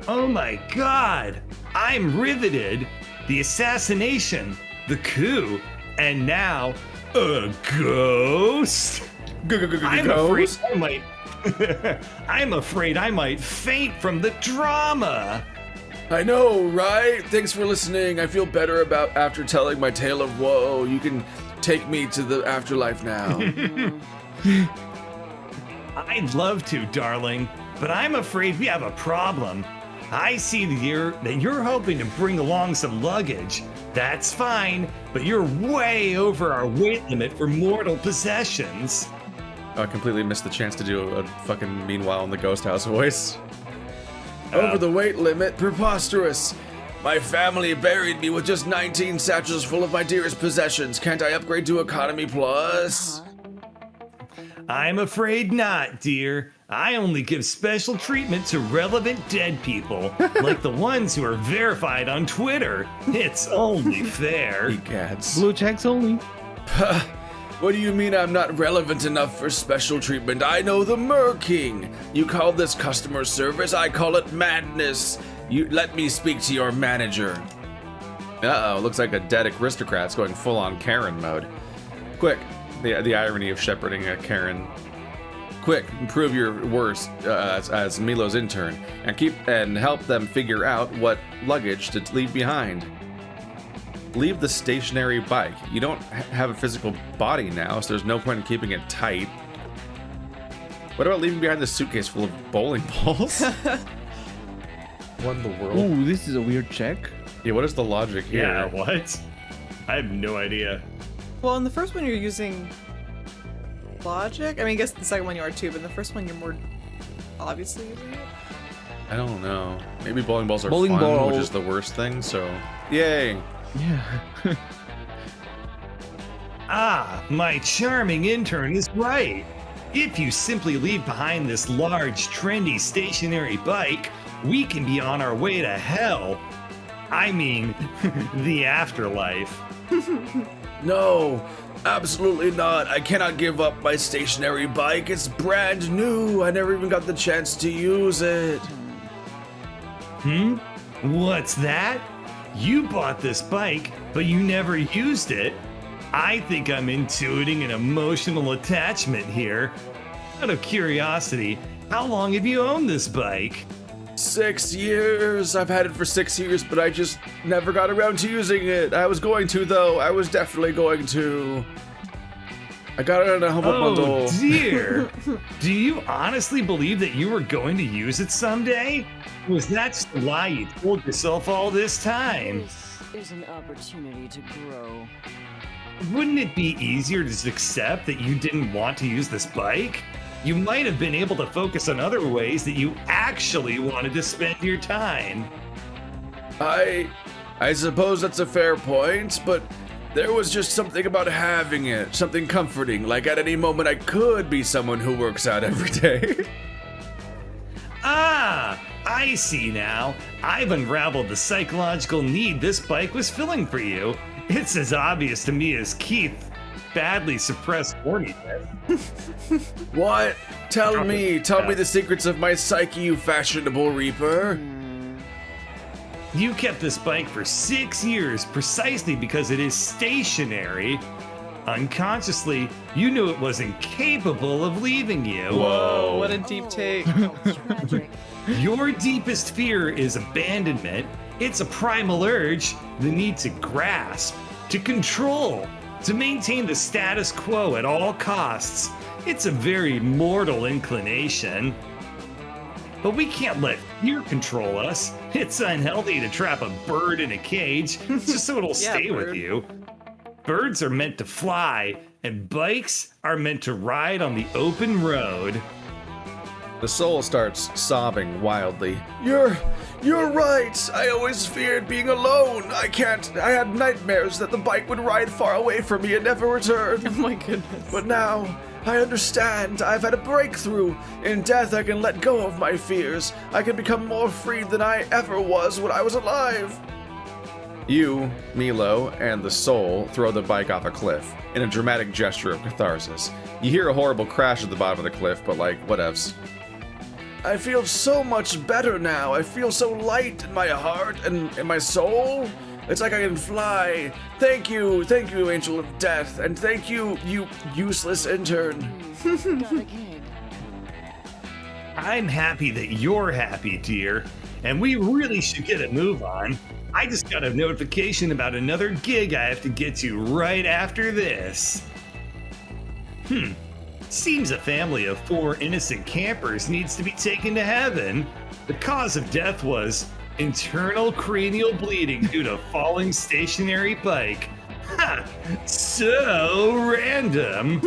Speaker 3: Oh my god! I'm riveted! The assassination, the coup, and now a ghost? I'm afraid I might I'm afraid I might faint from the drama.
Speaker 2: I know, right? Thanks for listening. I feel better after telling my tale of woe. You can take me to the afterlife now.
Speaker 3: I'd love to, darling, but I'm afraid we have a problem. I see that you're hoping to bring along some luggage. That's fine, but you're way over our weight limit for mortal possessions.
Speaker 2: Oh, I completely missed the chance to do a fucking Meanwhile in the Ghost House voice. Over the weight limit? Preposterous. My family buried me with just 19 satchels full of my dearest possessions. Can't I upgrade to Economy Plus?
Speaker 3: I'm afraid not, dear. I only give special treatment to relevant dead people, like the ones who are verified on Twitter. It's only fair.
Speaker 2: Egads.
Speaker 4: Blue checks only.
Speaker 2: What do you mean I'm not relevant enough for special treatment? I know the Mer-King. You call this customer service, I call it madness. You let me speak to your manager. Uh-oh, looks like a dead aristocrat's going full-on Karen mode. Quick, the irony of shepherding a Karen. Quick, improve your worst as Milo's intern, and help them figure out what luggage to leave behind. Leave the stationary bike. You don't have a physical body now, so there's no point in keeping it tight. What about leaving behind the suitcase full of bowling balls? What in the world?
Speaker 4: Ooh, this is a weird check.
Speaker 2: Yeah, what is the logic here?
Speaker 3: Yeah, what? I have no idea.
Speaker 1: Well, in the first one you're using logic. I mean, I guess the second one you are too, but in the first one you're more obviously using it.
Speaker 2: I don't know. Maybe bowling balls are
Speaker 4: Bowling
Speaker 2: fun,
Speaker 4: ball.
Speaker 2: which is the worst thing, so... Yay!
Speaker 4: Yeah.
Speaker 3: Ah, my charming intern is right. If you simply leave behind this large, trendy stationary bike, we can be on our way to hell. I mean, the afterlife.
Speaker 2: No, absolutely not. I cannot give up my stationary bike. It's brand new. I never even got the chance to use it.
Speaker 3: What's that? You bought this bike, but you never used it. I think I'm intuiting an emotional attachment here. Out of curiosity, how long have you owned this bike?
Speaker 2: 6 years. I've had it for 6 years, but I just never got around to using it. I was going to, though. I was definitely going to. I got it on a humble bundle.
Speaker 3: Oh dear. Do you honestly believe that you were going to use it someday? Was that just a lie you told yourself all this time?
Speaker 7: This is an opportunity to grow.
Speaker 3: Wouldn't it be easier to just accept that you didn't want to use this bike? You might have been able to focus on other ways that you actually wanted to spend your time.
Speaker 2: I suppose that's a fair point, but there was just something about having it, something comforting, like at any moment I could be someone who works out every day.
Speaker 3: Ah, I see now. I've unraveled the psychological need this bike was filling for you. It's as obvious to me as Keith badly suppressed horniness.
Speaker 2: What? Tell me the secrets of my psyche, you fashionable reaper.
Speaker 3: You kept this bike for 6 years precisely because it is stationary. Unconsciously, you knew it was incapable of leaving you.
Speaker 1: Whoa, what a deep take.
Speaker 7: Tragic.
Speaker 3: Your deepest fear is abandonment. It's a primal urge, the need to grasp, to control, to maintain the status quo at all costs. It's a very mortal inclination. But we can't let fear control us. It's unhealthy to trap a bird in a cage just so it'll
Speaker 1: Yeah,
Speaker 3: stay with
Speaker 1: bird.
Speaker 3: you. Birds are meant to fly, and bikes are meant to ride on the open road.
Speaker 2: The soul starts sobbing wildly. You're right. I always feared being alone. I had nightmares that the bike would ride far away from me and never return.
Speaker 1: Oh my goodness.
Speaker 2: But now, I understand. I've had a breakthrough. In death, I can let go of my fears. I can become more free than I ever was when I was alive. You, Milo, and the soul throw the bike off a cliff in a dramatic gesture of catharsis. You hear a horrible crash at the bottom of the cliff, but whatevs. I feel so much better now. I feel so light in my heart and in my soul. It's like I can fly. Thank you, Angel of Death, and thank you, you useless intern.
Speaker 7: Got a gig.
Speaker 3: I'm happy that you're happy, dear, and we really should get a move on. I just got a notification about another gig I have to get to right after this. Seems a family of 4 innocent campers needs to be taken to heaven. The cause of death was internal cranial bleeding due to falling stationary bike. Ha! So random.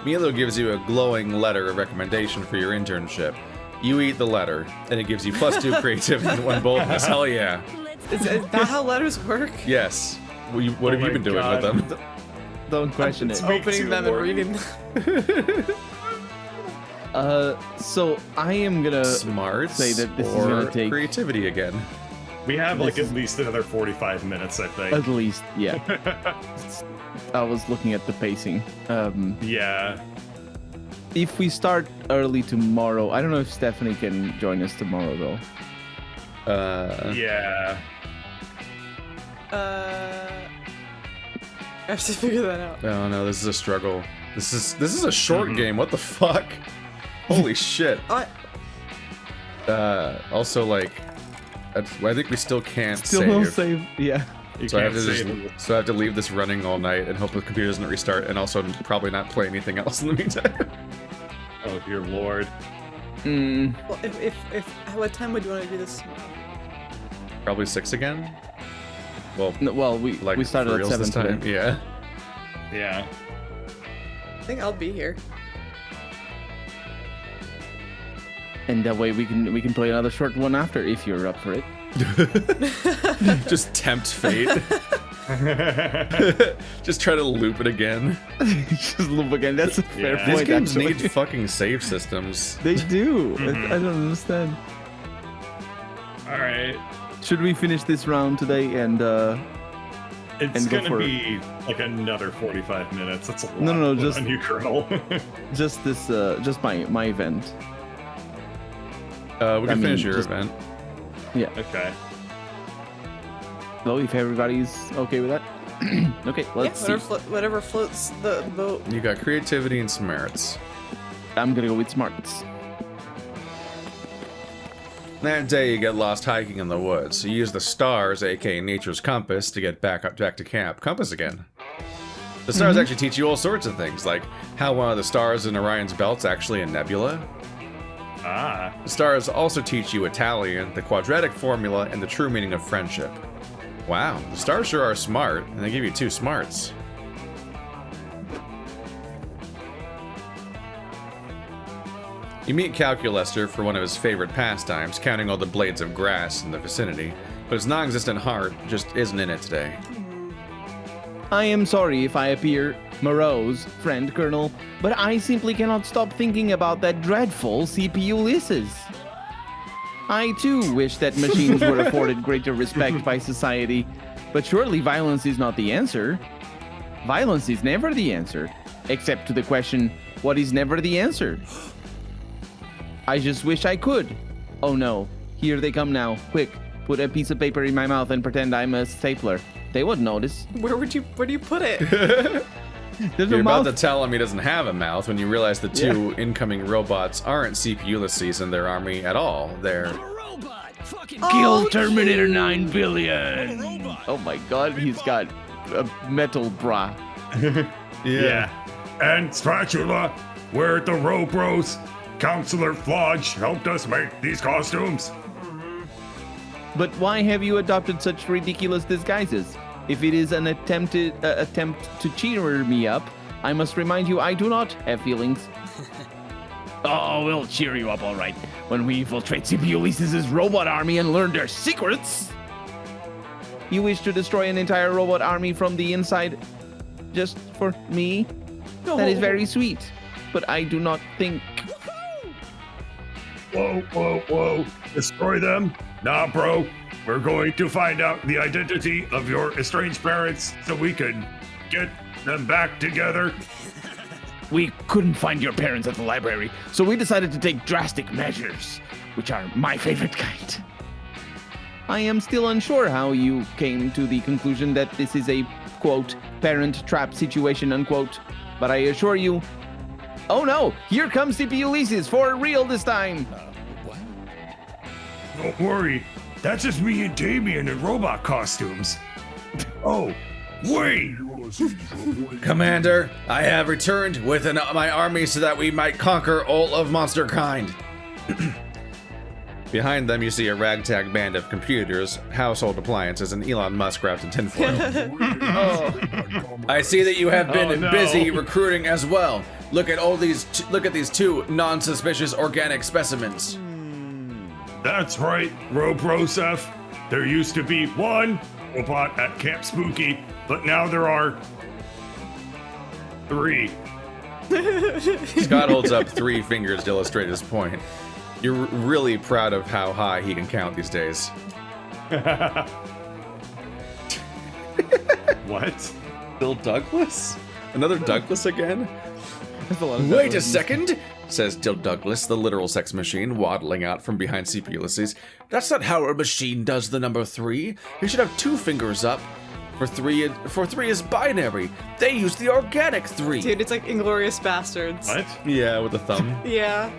Speaker 2: Milo gives you a glowing letter of recommendation for your internship. You eat the letter, and it gives you +2 creativity and 1 boldness. Hell yeah.
Speaker 1: Is that how letters work?
Speaker 2: Yes. What have you been doing with them?
Speaker 4: Don't question it.
Speaker 1: Opening them and reading.
Speaker 4: So I am gonna
Speaker 2: Smarts
Speaker 4: say that this is
Speaker 2: or
Speaker 4: gonna take
Speaker 2: creativity again.
Speaker 3: We have like at least another 45 minutes, I think.
Speaker 4: at least, yeah. I was looking at the pacing.
Speaker 3: Yeah.
Speaker 4: If we start early tomorrow, I don't know if Stephanie can join us tomorrow though.
Speaker 3: Yeah.
Speaker 1: I have to figure that out.
Speaker 2: Oh no, this is a struggle. This is a short game. What the fuck? Holy shit. Also, like, I think we still can't
Speaker 4: Still
Speaker 2: save.
Speaker 4: save, yeah.
Speaker 2: So I have to leave this running all night and hope the computer doesn't restart, and also probably not play anything else in the meantime.
Speaker 3: Oh dear lord.
Speaker 1: Well, if what time would you want to do this tomorrow?
Speaker 2: Probably 6 again. Well,
Speaker 4: No, well, we started
Speaker 2: for
Speaker 4: at
Speaker 2: reals
Speaker 4: 7
Speaker 2: this time.
Speaker 4: today.
Speaker 2: Yeah.
Speaker 3: Yeah.
Speaker 1: I think I'll be here.
Speaker 4: And that way we can play another short one after if you're up for it.
Speaker 2: Just tempt fate. Just try to loop it again.
Speaker 4: Just loop again. That's a fair
Speaker 3: Yeah.
Speaker 4: point.
Speaker 2: These games
Speaker 4: actually.
Speaker 2: need fucking save systems.
Speaker 4: They do. I don't understand.
Speaker 3: All right.
Speaker 4: Should we finish this round today and
Speaker 3: It's
Speaker 4: And go
Speaker 3: gonna
Speaker 4: for it.
Speaker 3: be like another 45 minutes. That's a lot.
Speaker 4: No,
Speaker 3: to put
Speaker 4: just-
Speaker 3: on you, Colonel.
Speaker 4: just this just my event?
Speaker 2: We
Speaker 4: I
Speaker 2: can finish
Speaker 4: mean,
Speaker 2: your
Speaker 4: just-
Speaker 2: event.
Speaker 4: Yeah.
Speaker 3: Okay.
Speaker 4: Though if everybody's okay with that. Okay, let's see.
Speaker 1: Whatever floats the boat.
Speaker 2: You got creativity and some merits.
Speaker 4: I'm gonna go with smarts.
Speaker 2: That day you get lost hiking in the woods. You use the stars, aka nature's compass, to get back to camp. Compass again. The stars actually teach you all sorts of things, like how one of the stars in Orion's belt's actually a nebula.
Speaker 3: Ah.
Speaker 2: The stars also teach you Italian, the quadratic formula, and the true meaning of friendship. Wow, the stars sure are smart, and they give you 2 smarts. You meet Calculuster for one of his favorite pastimes, counting all the blades of grass in the vicinity, but his non-existent heart just isn't in it today.
Speaker 4: I am sorry if I appear morose, friend Colonel, but I simply cannot stop thinking about that dreadful CPUlisses. I too wish that machines were afforded greater respect by society, but surely violence is not the answer. Violence is never the answer, except to the question, what is never the answer? I just wish I could. Oh no, here they come now. Quick, put a piece of paper in my mouth and pretend I'm a stapler. They wouldn't notice.
Speaker 1: Where do you put it?
Speaker 4: There's
Speaker 2: You're
Speaker 4: no
Speaker 2: about
Speaker 4: mouth.
Speaker 2: to tell him he doesn't have a mouth when you realize the 2 incoming robots aren't CPU-Ulysses in their army at all. They're...
Speaker 4: Kill Terminator 9 billion. Oh my god, he's got a metal bra.
Speaker 3: Yeah. And Spatula, we're at the Row Bros. Counselor Flodge helped us make these costumes.
Speaker 4: But why have you adopted such ridiculous disguises? If it is an attempt to cheer me up, I must remind you I do not have feelings. Oh, we'll cheer you up all right when we infiltrate CPULysses' robot army and learn their secrets. You wish to destroy an entire robot army from the inside just for me? That is very sweet, but I do not think...
Speaker 3: Whoa. Destroy them? Nah, bro. We're going to find out the identity of your estranged parents so we can get them back together.
Speaker 4: We couldn't find your parents at the library, so we decided to take drastic measures, which are my favorite kind. I am still unsure how you came to the conclusion that this is a, quote, parent trap situation, unquote, but I assure you... Oh no, here comes CPULysses for real this time!
Speaker 3: Don't worry. That's just me and Damien in robot costumes. Oh, wait.
Speaker 2: Commander, I have returned with my army so that we might conquer all of monster kind. Behind them, you see a ragtag band of computers, household appliances, and Elon Musk wrapped in tinfoil. I see that you have been busy recruiting as well. Look at these two non-suspicious organic specimens.
Speaker 3: That's right, Robrosef. There used to be one robot at Camp Spooky, but now there are 3.
Speaker 2: Scott holds up 3 fingers to illustrate his point. You're really proud of how high he can count these days.
Speaker 3: What?
Speaker 2: Bill Douglas? Another Douglas again?
Speaker 4: That's a lot of
Speaker 2: Wait a second, says Dill Douglas, the literal sex machine, waddling out from behind CP Ulysses. That's not how a machine does the number 3. You should have 2 fingers up. For 3 is binary. They use the organic 3.
Speaker 1: Dude, it's like Inglourious Bastards.
Speaker 3: What?
Speaker 2: Yeah, with a thumb.
Speaker 1: Yeah.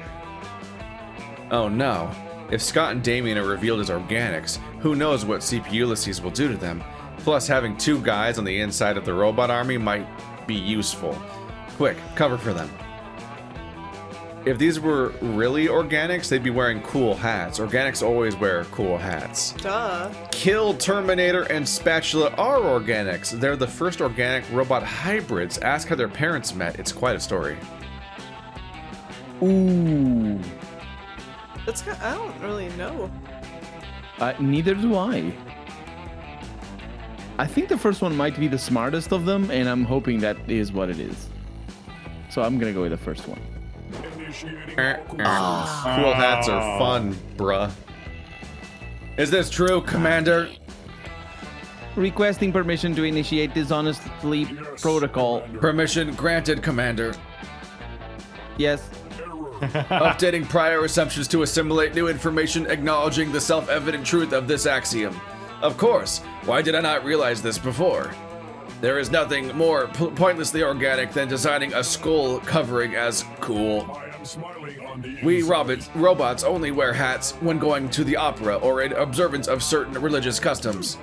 Speaker 2: Oh no. If Scott and Damien are revealed as organics, who knows what CP Ulysses will do to them. Plus, having 2 guys on the inside of the robot army might be useful. Quick, cover for them. If these were really organics, they'd be wearing cool hats. Organics always wear cool hats.
Speaker 1: Duh.
Speaker 2: Kill, Terminator, and Spatula are organics. They're the first organic robot hybrids. Ask how their parents met. It's quite a story.
Speaker 4: Ooh.
Speaker 1: That's I don't really know.
Speaker 4: Neither do I. I think the first one might be the smartest of them, and I'm hoping that is what it is. So I'm gonna go with the first one.
Speaker 2: Cool hats are fun, bruh. Is this true, Commander?
Speaker 4: Requesting permission to initiate dishonest sleep protocol.
Speaker 2: Permission granted, Commander.
Speaker 4: Yes.
Speaker 2: Updating prior assumptions to assimilate new information, acknowledging the self-evident truth of this axiom. Of course, why did I not realize this before? There is nothing more pointlessly organic than designing a skull covering as cool. We robots only wear hats when going to the opera or in observance of certain religious customs.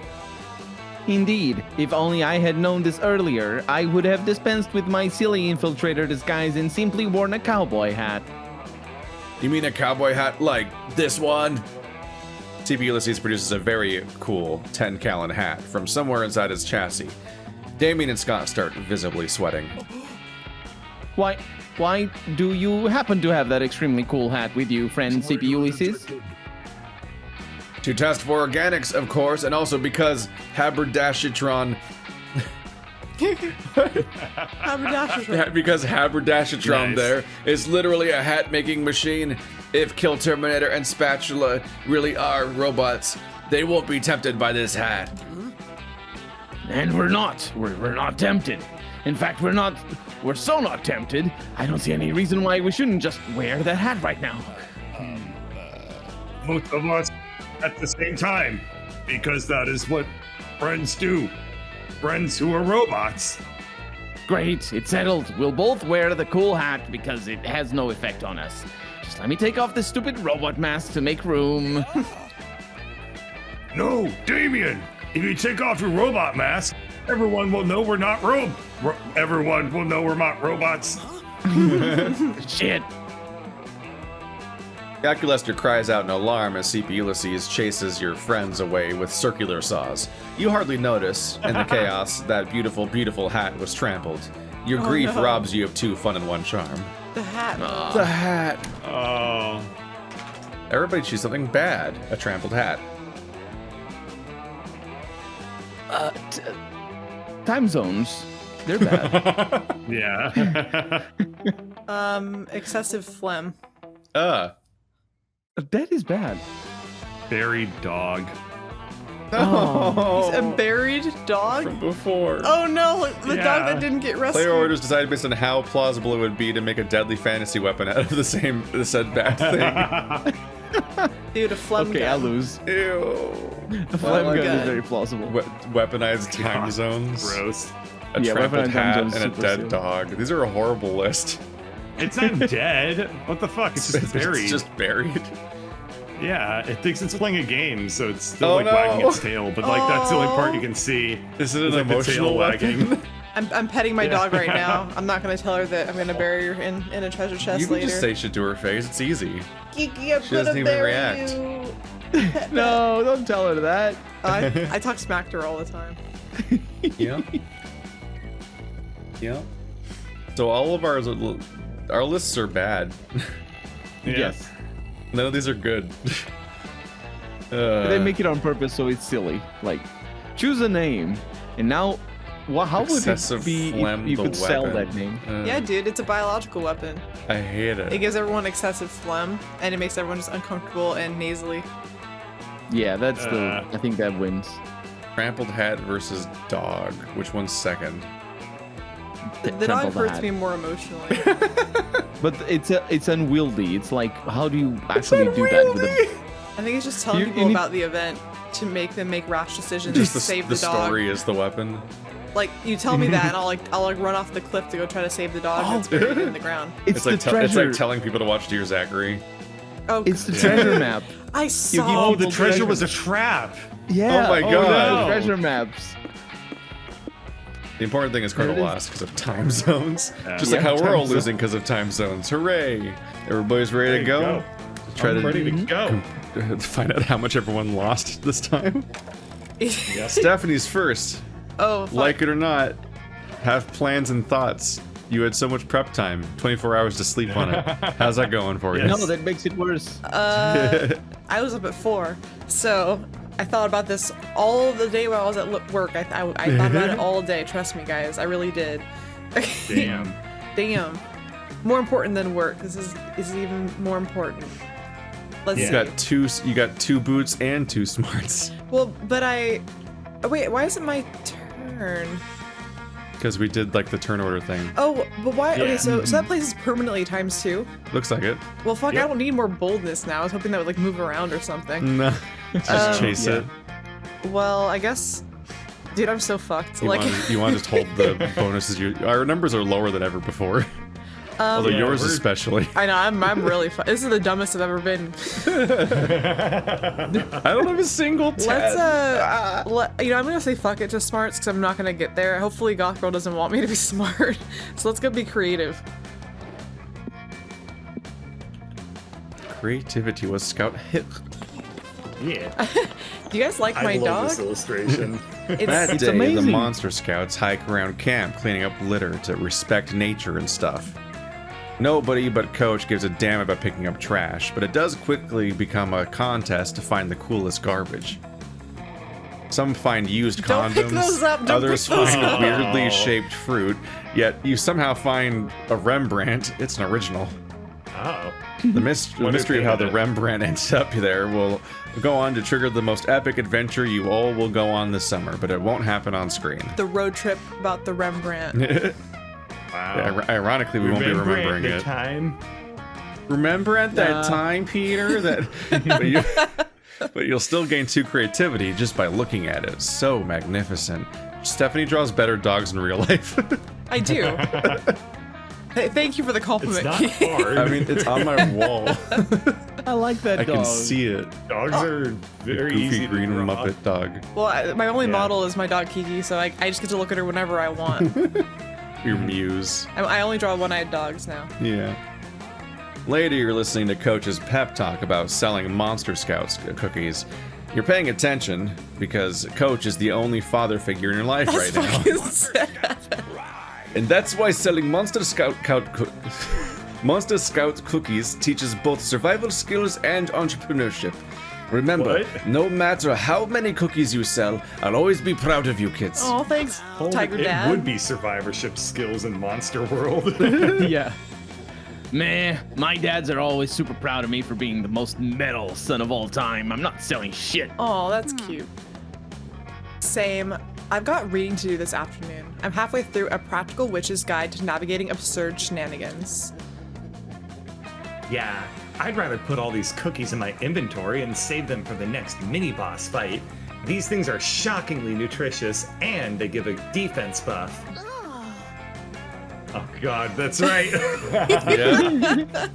Speaker 4: Indeed. If only I had known this earlier, I would have dispensed with my silly infiltrator disguise and simply worn a cowboy hat.
Speaker 2: You mean a cowboy hat like this one? CP Ulysses produces a very cool 10-gallon hat from somewhere inside his chassis. Damien and Scott start visibly sweating.
Speaker 4: Why do you happen to have that extremely cool hat with you, friend CP Ulysses?
Speaker 2: To test for organics, of course, and also because Haberdashitron...
Speaker 1: Haberdasher.
Speaker 2: because Haberdashitron
Speaker 3: Nice.
Speaker 2: there is literally a hat-making machine. If Kill Terminator and Spatula really are robots, they won't be tempted by this hat.
Speaker 4: And we're not. We're not tempted. In fact, we're so not tempted, I don't see any reason why we shouldn't just wear that hat right now.
Speaker 3: Both of us at the same time, because that is what friends do. Friends who are robots.
Speaker 4: Great, it's settled. We'll both wear the cool hat because it has no effect on us. Just let me take off this stupid robot mask to make room.
Speaker 3: No, Damien! If you take off your robot mask, everyone will know we're not everyone will know we're not robots.
Speaker 4: Shit.
Speaker 2: Calculester cries out in alarm as CP Ulysses chases your friends away with circular saws. You hardly notice, in the chaos, that beautiful, beautiful hat was trampled. Your grief
Speaker 1: no.
Speaker 2: robs you of 2 fun and 1 charm.
Speaker 1: The hat.
Speaker 2: The hat.
Speaker 3: Oh.
Speaker 2: Everybody choose something bad. A trampled hat.
Speaker 4: Time zones. They're bad.
Speaker 3: Yeah.
Speaker 1: Excessive phlegm.
Speaker 4: That is bad.
Speaker 3: Buried dog.
Speaker 2: Oh,
Speaker 1: A buried dog?
Speaker 2: from before.
Speaker 1: Oh no, the
Speaker 3: Yeah.
Speaker 1: dog that didn't get rescued.
Speaker 2: Player orders decided based on how plausible it would be to make a deadly fantasy weapon out of the said bad thing.
Speaker 1: Dude, a phlegm
Speaker 4: Okay,
Speaker 1: gun.
Speaker 4: I lose.
Speaker 2: Ew.
Speaker 4: The flame gun
Speaker 1: God.
Speaker 4: is very plausible.
Speaker 2: Weaponized time zones.
Speaker 3: Gross.
Speaker 2: A
Speaker 4: Yeah,
Speaker 2: trampled
Speaker 4: weaponized time
Speaker 2: hat
Speaker 4: zones
Speaker 2: and a
Speaker 4: super
Speaker 2: dead
Speaker 4: silly.
Speaker 2: dog. These are a horrible list.
Speaker 3: It's not dead. What the fuck? It's just buried.
Speaker 2: It's just buried.
Speaker 3: Yeah, it thinks it's playing a game, so it's still
Speaker 2: Oh,
Speaker 3: like
Speaker 2: no.
Speaker 3: wagging its tail. But like that's the only part you can see.
Speaker 2: Is it an
Speaker 3: It's like the
Speaker 2: emotional
Speaker 3: tail
Speaker 2: weapon?
Speaker 3: wagging.
Speaker 1: I'm petting my dog right now. I'm not gonna tell her that I'm gonna bury her in a treasure chest
Speaker 2: You can
Speaker 1: later.
Speaker 2: just say shit to her face. It's easy.
Speaker 1: Kiki, I'm
Speaker 2: She
Speaker 1: gonna
Speaker 2: doesn't even
Speaker 1: bury
Speaker 2: react.
Speaker 1: you.
Speaker 4: No, don't tell her that.
Speaker 1: I talk smack to her all the time.
Speaker 2: Yeah. Yeah. So all of our lists are bad.
Speaker 4: Yes.
Speaker 2: None of these are good.
Speaker 4: They make it on purpose so it's silly. Like, choose a name, and now, how would
Speaker 2: Excessive
Speaker 4: it be
Speaker 2: phlegm,
Speaker 4: if you
Speaker 2: the
Speaker 4: could sell
Speaker 2: weapon.
Speaker 4: that name?
Speaker 1: Yeah, dude, it's a biological weapon.
Speaker 2: I hate
Speaker 1: It
Speaker 2: it.
Speaker 1: gives everyone excessive phlegm, and it makes everyone just uncomfortable and nasally.
Speaker 4: Yeah, that's I think that wins.
Speaker 2: Trampled hat versus dog. Which one's second?
Speaker 1: The dog
Speaker 4: Trampled
Speaker 1: hurts
Speaker 4: hat.
Speaker 1: me more emotionally.
Speaker 4: But it's unwieldy. It's like, how do you actually do that with a?
Speaker 1: I think it's just telling
Speaker 4: You
Speaker 1: people
Speaker 4: need-
Speaker 1: about the event to make them make rash decisions
Speaker 2: Just
Speaker 1: to save the
Speaker 2: the
Speaker 1: dog.
Speaker 2: story is the weapon.
Speaker 1: Like, you tell me that, and I'll run off the cliff to go try to save the dog that's buried in the ground.
Speaker 4: It's the
Speaker 2: like it's
Speaker 4: treasure.
Speaker 2: like telling people to watch Dear Zachary.
Speaker 1: Oh,
Speaker 4: It's the treasure map.
Speaker 1: I saw.
Speaker 3: Oh, the
Speaker 4: People
Speaker 3: treasure
Speaker 4: treasure.
Speaker 3: was a trap.
Speaker 4: Yeah.
Speaker 2: Oh my God.
Speaker 4: the treasure maps.
Speaker 2: The important thing is Colonel
Speaker 4: There it is.
Speaker 2: lost because of time zones. Just
Speaker 4: Yeah,
Speaker 2: like how we're
Speaker 4: time
Speaker 2: all
Speaker 4: zone.
Speaker 2: losing because of time zones. Hooray! Everybody's ready to go. Try
Speaker 3: I'm
Speaker 2: to
Speaker 3: ready to go.
Speaker 2: find out how much everyone lost this time.
Speaker 3: Yes.
Speaker 2: Stephanie's first.
Speaker 1: Oh, fuck.
Speaker 2: Like it or not, have plans and thoughts. You had so much prep time, 24 hours to sleep on it. How's that going for you?
Speaker 3: Yes.
Speaker 4: No, that makes it worse.
Speaker 1: I was up at 4, so I thought about this all the day while I was at work. I thought about it all day. Trust me, guys, I really did.
Speaker 3: Damn.
Speaker 1: Damn. More important than work. This is even more important. Let's
Speaker 2: You
Speaker 1: see.
Speaker 2: got two boots and 2 smarts.
Speaker 1: Well, but oh, wait, why is it my turn?
Speaker 2: Because we did like the turn order thing.
Speaker 1: Oh, but why? Okay,
Speaker 3: Yeah.
Speaker 1: so that place is permanently ×2.
Speaker 2: Looks like it.
Speaker 1: Well, fuck,
Speaker 3: Yep.
Speaker 1: I don't need more boldness now. I was hoping that would like move around or something.
Speaker 2: No. Just chase
Speaker 3: yeah.
Speaker 2: it.
Speaker 1: Well, I guess, dude, I'm so fucked.
Speaker 2: You
Speaker 1: Like,
Speaker 2: want to just hold the bonuses. Our numbers are lower than ever before. Although
Speaker 3: Yeah,
Speaker 2: yours
Speaker 3: we're-
Speaker 2: especially.
Speaker 1: I know, I'm really This is the dumbest I've ever been.
Speaker 2: I don't have a single 10.
Speaker 1: Let's I'm gonna say fuck it to smarts because I'm not gonna get there. Hopefully Goth Girl doesn't want me to be smart. So let's go be creative.
Speaker 2: Creativity was scout hit.
Speaker 3: Yeah.
Speaker 1: Do you guys like my
Speaker 3: I love
Speaker 1: dog?
Speaker 3: this illustration.
Speaker 2: That
Speaker 1: It's
Speaker 2: day, the
Speaker 4: amazing.
Speaker 2: Monster Scouts hike around camp, cleaning up litter to respect nature and stuff. Nobody but Coach gives a damn about picking up trash, but it does quickly become a contest to find the coolest garbage. Some find used
Speaker 1: Don't pick
Speaker 2: condoms,
Speaker 1: those up, don't
Speaker 2: others
Speaker 1: pick those
Speaker 2: find
Speaker 3: up.
Speaker 2: weirdly shaped fruit, yet you somehow find a Rembrandt. It's an original.
Speaker 3: Oh.
Speaker 2: The mystery of how the
Speaker 3: painted it.
Speaker 2: Rembrandt ends up there will go on to trigger the most epic adventure you all will go on this summer, but it won't happen on screen.
Speaker 1: The road trip about the Rembrandt.
Speaker 3: Wow.
Speaker 2: Ironically, we won't be remembering
Speaker 3: the
Speaker 2: it.
Speaker 3: time.
Speaker 2: Remember at that
Speaker 4: Nah.
Speaker 2: time, Peter? But you'll still gain 2 creativity just by looking at it. So magnificent. Stephanie draws better dogs in real life.
Speaker 1: I do. Hey, thank you for the
Speaker 3: It's
Speaker 1: compliment.
Speaker 3: not hard.
Speaker 2: I mean, it's on my wall.
Speaker 4: I like that
Speaker 2: I
Speaker 4: dog.
Speaker 2: can see it.
Speaker 3: dogs are very
Speaker 2: Goofy
Speaker 3: easy
Speaker 2: green
Speaker 3: to draw.
Speaker 2: Muppet dog.
Speaker 1: Well, my only
Speaker 3: Yeah.
Speaker 1: model is my dog Kiki, so I just get to look at her whenever I want.
Speaker 2: Your muse.
Speaker 1: I only draw one-eyed dogs now.
Speaker 2: Yeah. Later, you're listening to Coach's pep talk about selling Monster Scouts cookies. You're paying attention because Coach is the only father figure in your life right now.
Speaker 1: Fucking sad.
Speaker 2: And that's why selling Monster Scout cookies teaches both survival skills and entrepreneurship. Remember,
Speaker 3: What?
Speaker 2: no matter how many cookies you sell, I'll always be proud of you kids.
Speaker 1: Oh, thanks, Tiger
Speaker 3: It
Speaker 1: Dad.
Speaker 3: would be survivorship skills in Monster World.
Speaker 4: Yeah. Man, my dads are always super proud of me for being the most metal son of all time. I'm not selling shit.
Speaker 1: Oh, that's cute. Same. I've got reading to do this afternoon. I'm halfway through A Practical Witch's Guide to Navigating Absurd Shenanigans.
Speaker 3: Yeah, I'd rather put all these cookies in my inventory and save them for the next mini-boss fight. These things are shockingly nutritious, and they give a defense buff. Oh god, that's right.
Speaker 2: Yeah.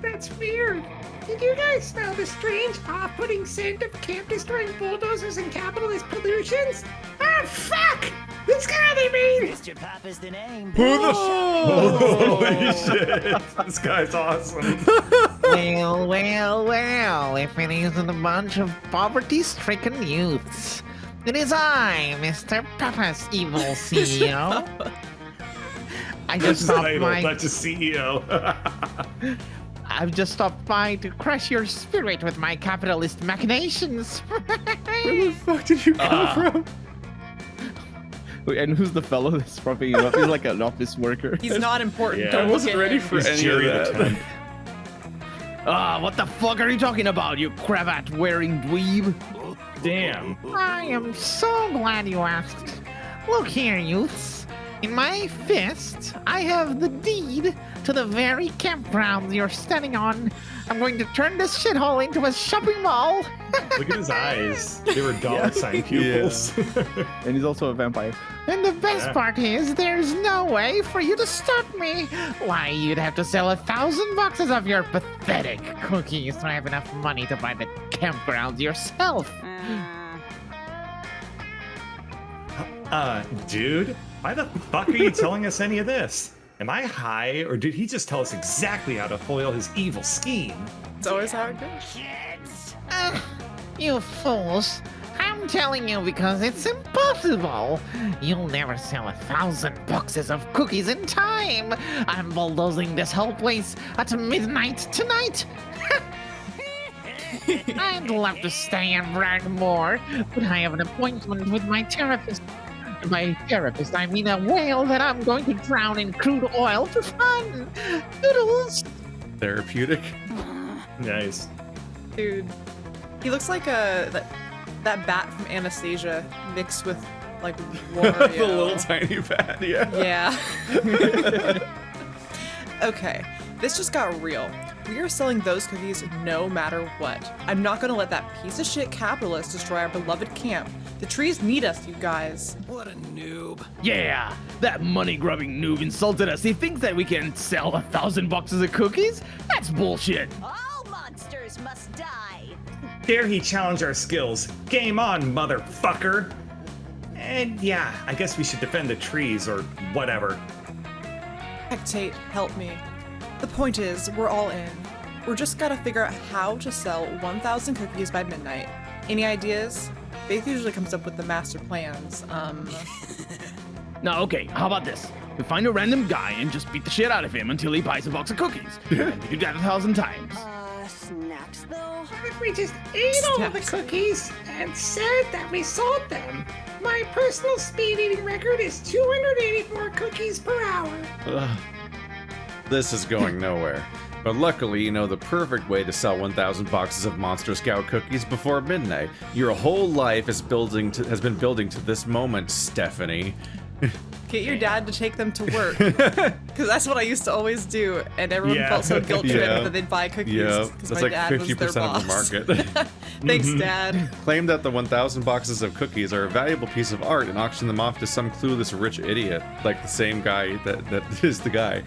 Speaker 6: That's weird. Did you guys smell the strange, off-putting scent of camp-destroying bulldozers and capitalist pollutions? Ah, fuck! It's gotta be!
Speaker 7: Mr. Pop is the name.
Speaker 3: Holy shit! This guy's awesome.
Speaker 8: Well, if it isn't a bunch of poverty-stricken youths, it is I, Mr. Papa's evil CEO. I just stopped
Speaker 3: Title,
Speaker 8: by.
Speaker 3: not just CEO.
Speaker 8: I've just stopped by to crush your spirit with my capitalist machinations.
Speaker 2: Where the fuck did you come from?
Speaker 4: Wait, and who's the fellow that's propping you up? He's like an office worker.
Speaker 1: He's not important.
Speaker 3: Yeah.
Speaker 1: Don't
Speaker 2: I wasn't
Speaker 1: look at
Speaker 2: ready
Speaker 1: him.
Speaker 2: for
Speaker 3: He's
Speaker 2: any
Speaker 3: Jerry
Speaker 2: of
Speaker 3: the
Speaker 2: that.
Speaker 3: Temp.
Speaker 4: What the fuck are you talking about, you cravat-wearing dweeb?
Speaker 3: Damn.
Speaker 8: I am so glad you asked. Look here, youths. In my fist, I have the deed to the very campground you're standing on. I'm going to turn this shithole into a shopping mall.
Speaker 3: Look at his eyes. They were dollar sign pupils.
Speaker 4: And he's also a vampire.
Speaker 8: And the best
Speaker 3: Yeah.
Speaker 8: part is, there's no way for you to stop me. Why, you'd have to sell 1,000 boxes of your pathetic cookies to have enough money to buy the campground yourself.
Speaker 3: Dude, why the fuck are you telling us any of this? Am I high, or did he just tell us exactly how to foil his evil scheme?
Speaker 1: It's always how it goes.
Speaker 7: Kids.
Speaker 8: You fools. I'm telling you because it's impossible. You'll never sell 1,000 boxes of cookies in time. I'm bulldozing this whole place at midnight tonight. I'd love to stay and brag more, but I have an appointment with my therapist. By therapist, I mean a whale that I'm going to drown in crude oil for fun. Doodles.
Speaker 2: Therapeutic.
Speaker 3: Nice.
Speaker 1: Dude, he looks like that bat from Anastasia mixed with like Wario.
Speaker 2: The little tiny bat, yeah.
Speaker 1: Yeah. Okay, this just got real. We are selling those cookies no matter what. I'm not gonna let that piece of shit capitalist destroy our beloved camp. The trees need us, you guys.
Speaker 7: What a noob.
Speaker 4: Yeah, that money-grubbing noob insulted us. He thinks that we can sell 1,000 boxes of cookies? That's bullshit.
Speaker 7: All monsters must die.
Speaker 3: Dare he challenge our skills? Game on, motherfucker! And yeah, I guess we should defend the trees or whatever.
Speaker 1: Hectate, help me. The point is, we're all in. We're just gotta figure out how to sell 1,000 cookies by midnight. Any ideas? Faith usually comes up with the master plans.
Speaker 4: No, okay, how about this? We find a random guy and just beat the shit out of him until he buys a box of cookies. And we do that 1,000 times.
Speaker 7: Snacks though?
Speaker 6: What if we just ate all the cookies and said that we sold them? My personal speed eating record is 284 cookies per hour.
Speaker 2: Ugh. This is going nowhere. But luckily, you know the perfect way to sell 1,000 boxes of Monster Scout cookies before midnight. Your whole life has been building to this moment, Stephanie.
Speaker 1: Get your dad to take them to work. Because that's what I used to always do. And everyone
Speaker 3: Yeah.
Speaker 1: felt so guilt-tripped
Speaker 2: Yeah.
Speaker 1: that they'd buy cookies.
Speaker 2: Yeah,
Speaker 1: Because
Speaker 2: that's
Speaker 1: my
Speaker 2: like
Speaker 1: dad was their
Speaker 2: 50% of the
Speaker 1: boss.
Speaker 2: market.
Speaker 1: Thanks, Dad.
Speaker 2: Claim that the 1,000 boxes of cookies are a valuable piece of art and auction them off to some clueless rich idiot, like the same guy that is the guy.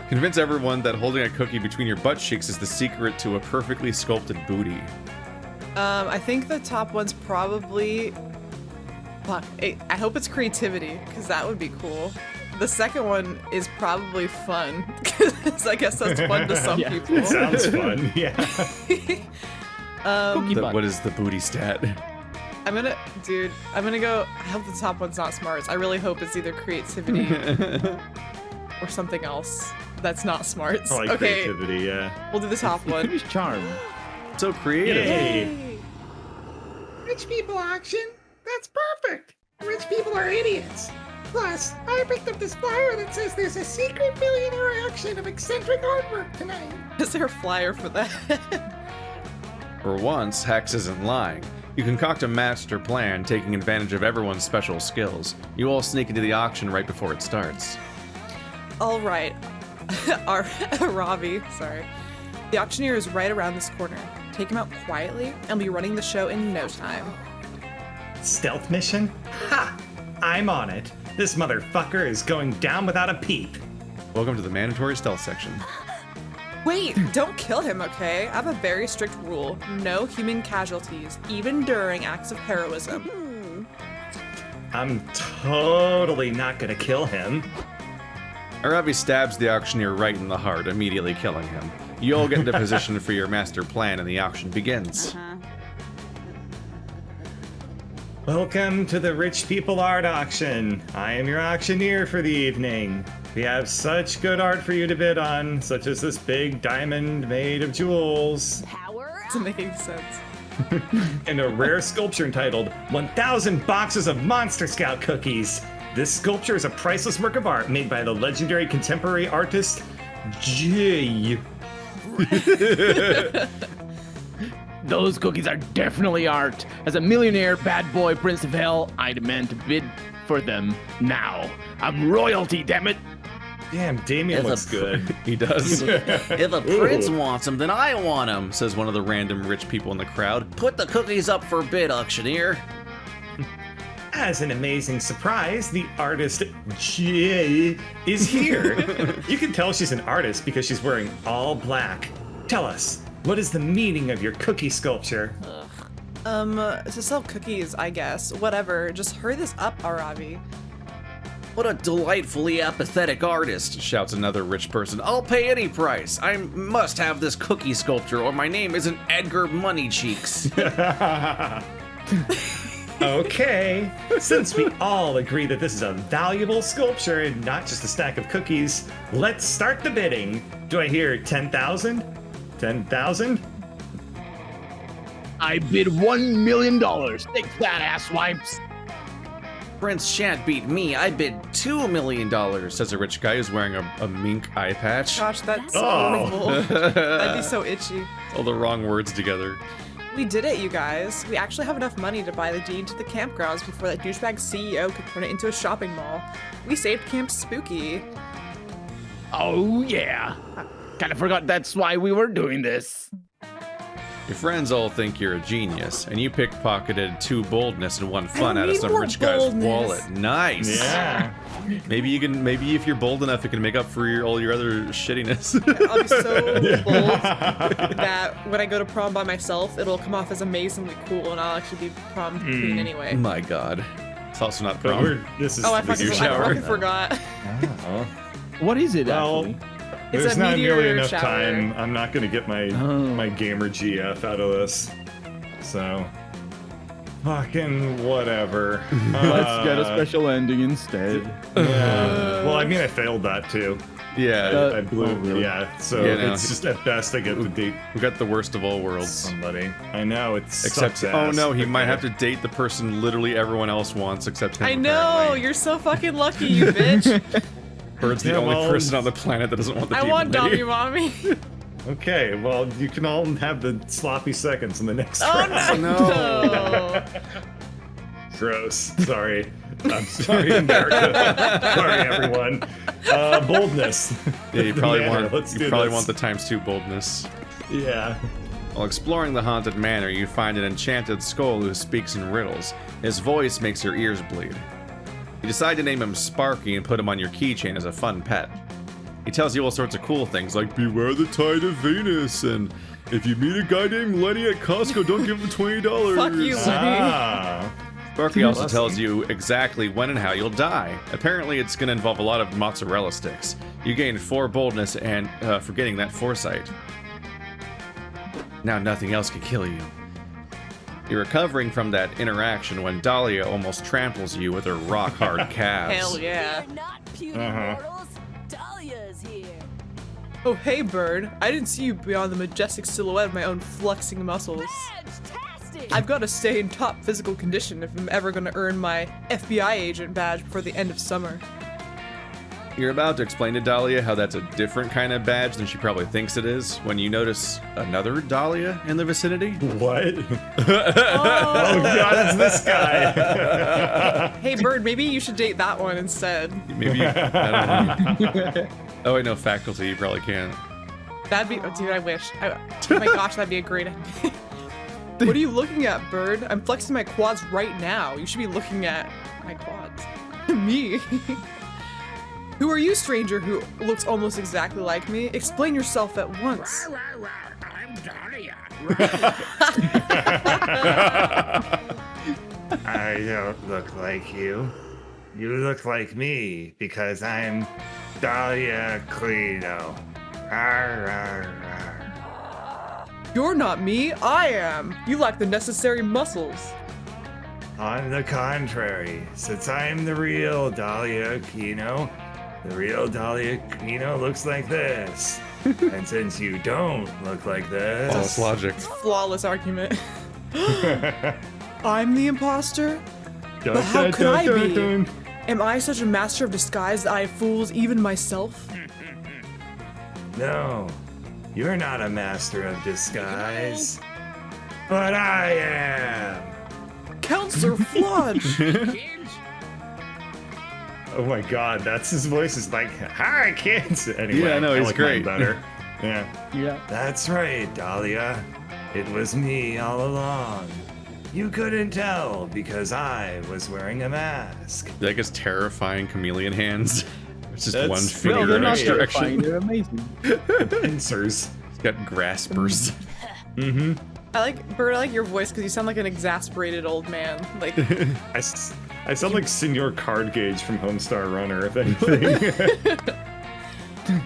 Speaker 2: Convince everyone that holding a cookie between your butt cheeks is the secret to a perfectly sculpted booty.
Speaker 1: I think the top one's probably... Fuck, I hope it's creativity, because that would be cool. The second one is probably fun, because I guess that's fun to some
Speaker 4: Yeah.
Speaker 1: people.
Speaker 3: It sounds fun, yeah.
Speaker 4: Cookie butt.
Speaker 2: What is the booty stat?
Speaker 1: I'm gonna go, I hope the top one's not smarts. I really hope it's either creativity or something else that's not smarts.
Speaker 3: I like
Speaker 1: Okay,
Speaker 3: creativity, yeah.
Speaker 1: we'll do the top
Speaker 4: Could be
Speaker 1: one.
Speaker 4: charm.
Speaker 2: So creative.
Speaker 3: Yay.
Speaker 6: Rich people auction? That's perfect. Rich people are idiots. Plus, I picked up this flyer that says there's a secret millionaire auction of eccentric artwork tonight.
Speaker 1: Is there a flyer for that?
Speaker 2: For once, Hex isn't lying. You concoct a master plan, taking advantage of everyone's special skills. You all sneak into the auction right before it starts.
Speaker 1: All right, Aaravi, sorry. The auctioneer is right around this corner. Take him out quietly, and be running the show in no time.
Speaker 3: Stealth mission? Ha! I'm on it. This motherfucker is going down without a peep.
Speaker 2: Welcome to the mandatory stealth section.
Speaker 1: Wait, don't kill him, okay? I have a very strict rule. No human casualties, even during acts of heroism.
Speaker 3: I'm totally not gonna kill him.
Speaker 2: Aaravi stabs the auctioneer right in the heart, immediately killing him. You all get into position for your master plan, and the auction begins.
Speaker 3: Welcome to the Rich People Art Auction. I am your auctioneer for the evening. We have such good art for you to bid on, such as this big diamond made of jewels,
Speaker 7: Power
Speaker 1: Doesn't make any sense.
Speaker 3: and a rare sculpture entitled 1,000 Boxes of Monster Scout Cookies. This sculpture is a priceless work of art made by the legendary contemporary artist J.
Speaker 4: Those cookies are definitely art. As a millionaire bad boy prince of hell, I demand to bid for them now. I'm royalty, damn it.
Speaker 3: Damn, Damien
Speaker 5: If a
Speaker 3: looks good.
Speaker 2: He does.
Speaker 5: If a prince wants them, then I want them, says one of the random rich people in the crowd. Put the cookies up for bid, auctioneer.
Speaker 3: As an amazing surprise, the artist J is here. You can tell she's an artist because she's wearing all black. Tell us, what is the meaning of your cookie sculpture?
Speaker 1: To sell cookies, I guess. Whatever. Just hurry this up, Aaravi.
Speaker 5: What a delightfully apathetic artist, shouts another rich person. I'll pay any price. I must have this cookie sculpture or my name isn't Edgar Moneycheeks.
Speaker 3: Okay, since we all agree that this is a valuable sculpture and not just a stack of cookies, let's start the bidding. Do I hear 10,000? 10,000?
Speaker 4: I bid $1 million. Take that, asswipes.
Speaker 5: Prince shan't beat me. I bid $2 million,
Speaker 2: Says a rich guy who's wearing a mink eye patch.
Speaker 1: Gosh, that's so
Speaker 3: Oh.
Speaker 1: horrible. That'd be so itchy.
Speaker 2: All the wrong words together.
Speaker 1: We did it, you guys. We actually have enough money to buy the deed to the campgrounds before that douchebag CEO could turn it into a shopping mall. We saved Camp Spooky.
Speaker 4: Oh, yeah. Kind of forgot that's why we were doing this.
Speaker 2: Your friends all think you're a genius, and you pickpocketed 2 boldness and 1 fun
Speaker 1: I
Speaker 2: out of
Speaker 1: need
Speaker 2: some
Speaker 1: more
Speaker 2: rich guy's
Speaker 1: boldness.
Speaker 2: wallet. Nice.
Speaker 3: Yeah.
Speaker 2: Maybe you can. Maybe if you're bold enough, it can make up for all your other shittiness.
Speaker 1: I'll be so bold that when I go to prom by myself, it'll come off as amazingly cool, and I'll actually be prom queen anyway.
Speaker 2: My God. It's also not
Speaker 3: But
Speaker 2: prom.
Speaker 3: this is
Speaker 1: Oh, I
Speaker 3: the
Speaker 1: fucking,
Speaker 2: shower.
Speaker 1: forgot.
Speaker 3: Oh.
Speaker 4: What is it,
Speaker 3: Well,
Speaker 4: actually?
Speaker 1: It's
Speaker 3: there's
Speaker 1: a
Speaker 3: not nearly
Speaker 1: meteor
Speaker 3: enough
Speaker 1: shower.
Speaker 3: time. I'm not gonna get my my gamer GF out of this. So, fucking whatever.
Speaker 4: Let's get a special ending instead.
Speaker 3: Yeah. Well, I mean, I failed that too.
Speaker 2: Yeah.
Speaker 3: I blew.
Speaker 4: Oh, really?
Speaker 3: Yeah. So
Speaker 2: Yeah, no.
Speaker 3: it's just at best I get to date
Speaker 2: We got the worst of all worlds.
Speaker 3: somebody. I know it's
Speaker 2: Except,
Speaker 3: sucks
Speaker 2: oh
Speaker 3: ass.
Speaker 2: no, he
Speaker 3: Okay.
Speaker 2: might have to date the person literally everyone else wants except him.
Speaker 1: I know,
Speaker 2: apparently.
Speaker 1: you're so fucking lucky, you bitch.
Speaker 2: Bird's the
Speaker 3: Yeah,
Speaker 2: only
Speaker 3: well-
Speaker 2: person on the planet that doesn't want the
Speaker 1: I
Speaker 2: demon
Speaker 1: want
Speaker 2: lady.
Speaker 1: Dobby Mommy.
Speaker 3: Okay, well, you can all have the sloppy seconds in the next
Speaker 1: Oh
Speaker 3: round.
Speaker 1: no.
Speaker 3: Gross. Sorry. I'm sorry, America. Sorry, everyone. Boldness.
Speaker 2: Yeah, you probably
Speaker 3: Manor,
Speaker 2: want
Speaker 3: let's
Speaker 2: you
Speaker 3: do
Speaker 2: probably
Speaker 3: this.
Speaker 2: want the ×2 boldness.
Speaker 3: Yeah.
Speaker 2: While exploring the haunted manor, you find an enchanted skull who speaks in riddles. His voice makes your ears bleed. You decide to name him Sparky and put him on your keychain as a fun pet. He tells you all sorts of cool things like beware the tide of Venus and if you meet a guy named Lenny at Costco, don't give him $20.
Speaker 1: Fuck you, Lenny.
Speaker 3: Ah.
Speaker 2: Sparky also tells you exactly when and how you'll die. Apparently, it's going to involve a lot of mozzarella sticks. You gain 4 boldness and for getting that foresight. Now nothing else can kill you. You're recovering from that interaction when Dahlia almost tramples you with her rock-hard calves.
Speaker 1: Hell yeah.
Speaker 7: We're not puny
Speaker 3: Uh-huh.
Speaker 7: mortals. Dahlia's here.
Speaker 1: Oh hey, Bird. I didn't see you beyond the majestic silhouette of my own flexing muscles.
Speaker 7: Fantastic.
Speaker 1: I've got to stay in top physical condition if I'm ever going to earn my FBI agent badge before the end of summer.
Speaker 2: You're about to explain to Dahlia how that's a different kind of badge than she probably thinks it is when you notice another Dahlia in the vicinity.
Speaker 3: What? Oh god, it's this guy.
Speaker 1: Hey, Bird, maybe you should date that one instead.
Speaker 2: Maybe I don't know. Oh wait, no, faculty, you probably can't.
Speaker 1: That'd be, oh, dude, I wish. Oh my gosh, that'd be a great idea. What are you looking at, Bird? I'm flexing my quads right now. You should be looking at my quads. Me. Who are you, stranger who looks almost exactly like me? Explain yourself at once.
Speaker 6: I'm Dahlia.
Speaker 3: I don't look like you. You look like me because I'm Dahlia Aquino. Arr, arr, arr.
Speaker 1: You're not me, I am. You lack the necessary muscles.
Speaker 3: On the contrary, since I'm the real Dahlia Aquino, the real Dahlia Aquino looks like this. And since you don't look like this,
Speaker 2: False logic.
Speaker 1: Flawless argument. I'm the imposter? But how could I be? Am I such a master of disguise that I fools even myself?
Speaker 3: No, you're not a master of disguise. But I am.
Speaker 1: Counselor Flodge!
Speaker 3: Oh my god, that's his voice is like, hi kids. Anyway,
Speaker 2: Yeah, no,
Speaker 3: I
Speaker 2: he's
Speaker 3: like mine
Speaker 2: great.
Speaker 3: better. Yeah.
Speaker 4: Yeah.
Speaker 3: That's right, Dahlia. It was me all along. You couldn't tell because I was wearing a mask.
Speaker 2: Like his terrifying chameleon hands. It's just
Speaker 3: That's-
Speaker 2: one
Speaker 3: no,
Speaker 2: finger
Speaker 3: they're
Speaker 2: in
Speaker 3: not
Speaker 2: each
Speaker 4: terrifying.
Speaker 2: direction.
Speaker 4: They're amazing.
Speaker 3: Pincers.
Speaker 2: He's got graspers.
Speaker 3: Mm-hmm.
Speaker 1: I like your voice because you sound like an exasperated old man. Like,
Speaker 3: I sound like Senor Card Gauge from Homestar Runner, if anything.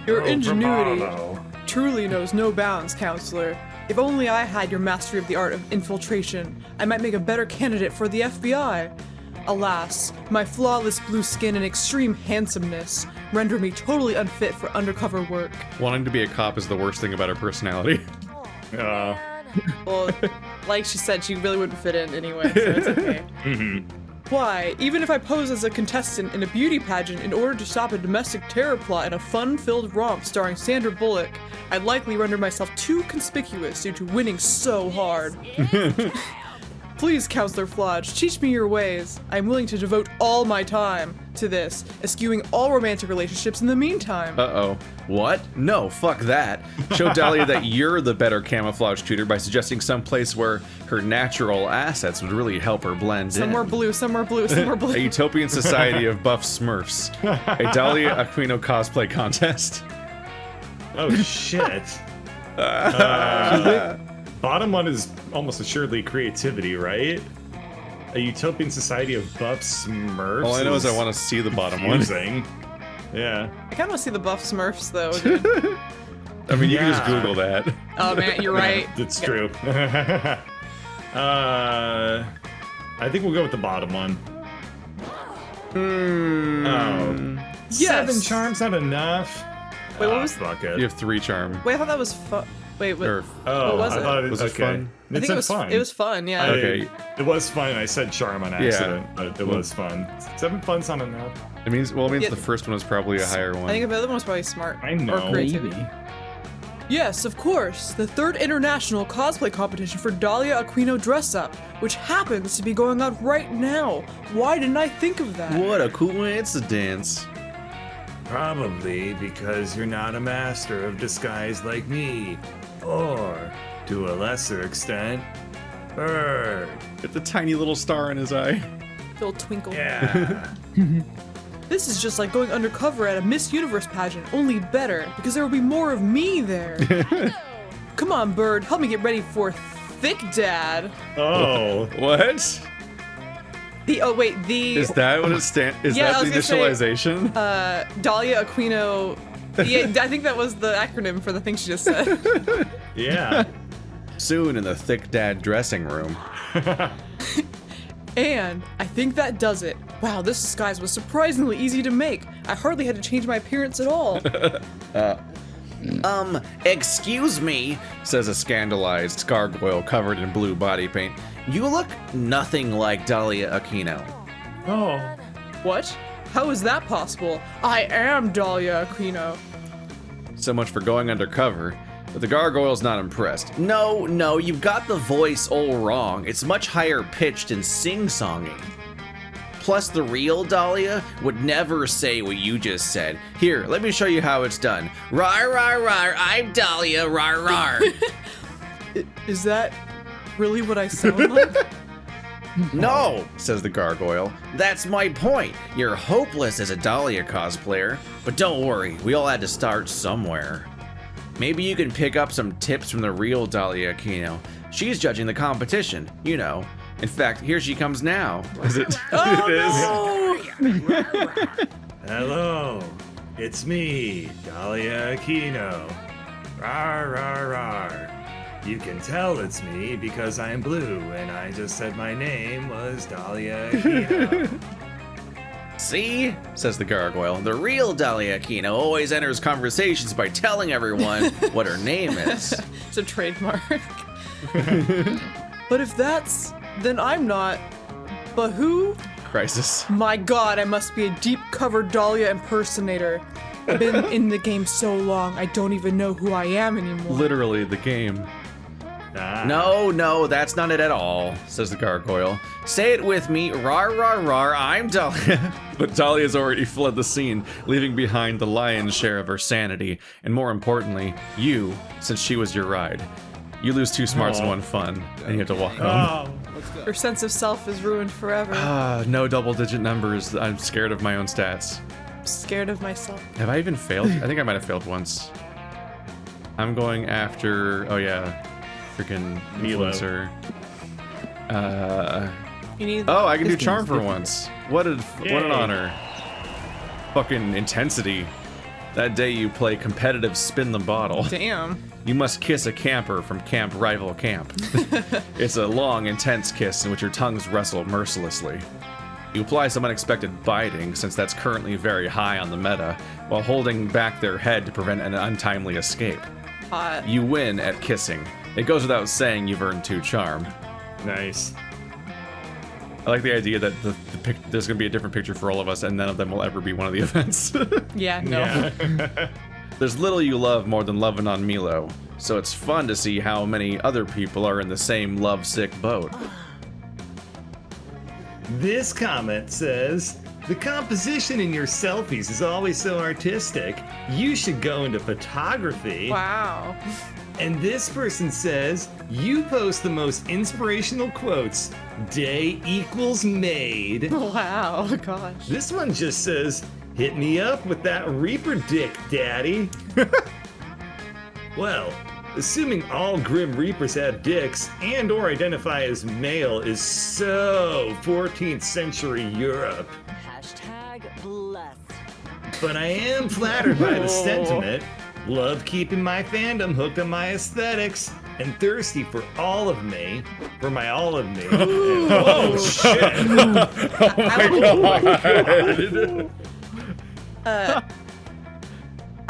Speaker 1: your
Speaker 3: Oh,
Speaker 1: ingenuity
Speaker 3: bravado.
Speaker 1: truly knows no bounds, Counselor. If only I had your mastery of the art of infiltration, I might make a better candidate for the FBI. Alas, my flawless blue skin and extreme handsomeness render me totally unfit for undercover work.
Speaker 2: Wanting to be a cop is the worst thing about her personality.
Speaker 1: Well, like she said, she really wouldn't fit in anyway, so it's okay. Why, even if I pose as a contestant in a beauty pageant in order to stop a domestic terror plot in a fun-filled romp starring Sandra Bullock, I'd likely render myself too conspicuous due to winning so hard. Please, Counselor Flodge, teach me your ways. I'm willing to devote all my time to this, eschewing all romantic relationships in the meantime.
Speaker 2: Uh-oh. What? No, fuck that. Show Dahlia that you're the better camouflage tutor by suggesting some place where her natural assets would really help her blend
Speaker 1: Some more
Speaker 2: in.
Speaker 1: blue, some more blue, some more
Speaker 2: A
Speaker 1: blue.
Speaker 2: utopian society of buff smurfs. A Dahlia Aquino cosplay contest.
Speaker 3: Oh shit. Bottom one is almost assuredly creativity, right? A utopian society of buff smurfs.
Speaker 2: All I know is I want to see the bottom one.
Speaker 3: confusing. Yeah.
Speaker 1: I kind of want to see the buff Smurfs, though, dude.
Speaker 2: I mean, you can just
Speaker 3: Yeah.
Speaker 2: Google that.
Speaker 1: Oh, man, you're right.
Speaker 3: That's true. I think we'll go with the bottom one. Oh.
Speaker 1: Yes.
Speaker 3: 7 charms not enough.
Speaker 1: Wait, what was-
Speaker 3: Fuck it.
Speaker 2: You have 3 charm.
Speaker 1: Wait, I thought that was fun. Wait, what?
Speaker 2: Or,
Speaker 3: Oh,
Speaker 1: what was
Speaker 3: I
Speaker 1: it?
Speaker 3: thought it
Speaker 2: Was it
Speaker 3: okay.
Speaker 2: fun?
Speaker 1: I think
Speaker 3: said
Speaker 1: it was
Speaker 3: fun.
Speaker 1: It was fun, yeah.
Speaker 2: Okay.
Speaker 3: It was fun. I said charm on accident, but it was fun. 7 fun's not enough.
Speaker 2: it means
Speaker 1: Yeah.
Speaker 2: the first one was probably a higher one.
Speaker 1: I think the other one was probably smart.
Speaker 3: I know.
Speaker 1: Or creativity.
Speaker 4: Maybe.
Speaker 1: Yes, of course. The 3rd international cosplay competition for Dahlia Aquino Dress Up, which happens to be going on right now. Why didn't I think of that?
Speaker 2: What a coincidence.
Speaker 3: Probably because you're not a master of disguise like me. Or, to a lesser extent, Bird.
Speaker 2: Get the tiny little star in his eye.
Speaker 1: Phil Twinkle.
Speaker 3: Yeah.
Speaker 1: This is just like going undercover at a Miss Universe pageant, only better, because there will be more of me there. Come on, Bird, help me get ready for ThICCDAD.
Speaker 3: Oh.
Speaker 2: What?
Speaker 1: The
Speaker 2: Is that what it stands? Is
Speaker 1: Yeah, I
Speaker 2: that the
Speaker 1: was gonna say,
Speaker 2: initialization?
Speaker 1: Dahlia Aquino. Yeah, I think that was the acronym for the thing she just said.
Speaker 3: Yeah.
Speaker 2: Soon in the ThICCDAD dressing room.
Speaker 1: And I think that does it. Wow, this disguise was surprisingly easy to make. I hardly had to change my appearance at all.
Speaker 5: Excuse me,
Speaker 2: Says a scandalized gargoyle covered in blue body paint.
Speaker 5: you look nothing like Dahlia Aquino.
Speaker 3: Oh.
Speaker 1: What? How is that possible? I am Dahlia Aquino.
Speaker 2: So much for going undercover. But the gargoyle's not impressed.
Speaker 5: No, you've got the voice all wrong. It's much higher pitched and sing-songy. Plus, the real Dahlia would never say what you just said. Here, let me show you how it's done. Rar, rar, rar, I'm Dahlia, rar, rar.
Speaker 1: Is that really what I sound like?
Speaker 5: No,
Speaker 2: Says the gargoyle.
Speaker 5: that's my point. You're hopeless as a Dahlia cosplayer. But don't worry, we all had to start somewhere. Maybe you can pick up some tips from the real Dahlia Aquino. She's judging the competition, you know.
Speaker 2: In fact, here she comes now. Is it?
Speaker 1: Oh,
Speaker 3: Hello, it's me, Dahlia Aquino. Rar, rar, rar. You can tell it's me because I'm blue and I just said my name was Dahlia Aquino.
Speaker 2: See, says the gargoyle, the real Dahlia Aquino always enters conversations by telling everyone what her name is.
Speaker 1: it's a trademark. But if that's, then I'm not. But who?
Speaker 2: Crisis.
Speaker 1: My god, I must be a deep-covered Dahlia impersonator. I've been in the game so long, I don't even know who I am anymore.
Speaker 2: Literally the game.
Speaker 3: Ah.
Speaker 2: No, that's not it at all, says the gargoyle. Say it with me, rar, rar, rar, I'm Dahlia. But Dahlia's already fled the scene, leaving behind the lion's share of her sanity, and more importantly, you, since she was your ride. You lose 2 smarts and 1 fun, and you have to walk home.
Speaker 1: Your sense of self is ruined forever.
Speaker 2: No double-digit numbers. I'm scared of my own stats.
Speaker 1: I'm scared of myself.
Speaker 2: Have I even failed? I think I might have failed once. I'm going after, oh yeah, freaking
Speaker 3: Milo.
Speaker 2: influencer.
Speaker 1: You need.
Speaker 2: Oh, I can do
Speaker 4: This
Speaker 2: charm
Speaker 4: game's
Speaker 2: for
Speaker 4: different.
Speaker 2: once. What an honor. Fucking intensity. That day you play competitive spin the bottle.
Speaker 1: Damn.
Speaker 2: You must kiss a camper from Camp Rival Camp. It's a long, intense kiss in which your tongues wrestle mercilessly. You apply some unexpected biting, since that's currently very high on the meta, while holding back their head to prevent an untimely escape.
Speaker 1: Hot.
Speaker 2: You win at kissing. It goes without saying you've earned 2 charm.
Speaker 3: Nice.
Speaker 2: I like the idea that there's going to be a different picture for all of us, and none of them will ever be one of the events.
Speaker 1: Yeah, no.
Speaker 3: Yeah.
Speaker 2: There's little you love more than loving on Milo, so it's fun to see how many other people are in the same lovesick boat.
Speaker 3: This comment says, the composition in your selfies is always so artistic. You should go into photography.
Speaker 1: Wow.
Speaker 3: And this person says, you post the most inspirational quotes. Day equals made.
Speaker 1: Wow, gosh.
Speaker 3: This one just says, hit me up with that Reaper dick, daddy. Well, assuming all Grim Reapers have dicks and or identify as male is so 14th century Europe.
Speaker 7: #blessed.
Speaker 3: But I am flattered by the sentiment. Love keeping my fandom hooked on my aesthetics and thirsty for all of me. For my all of me. Oh shit!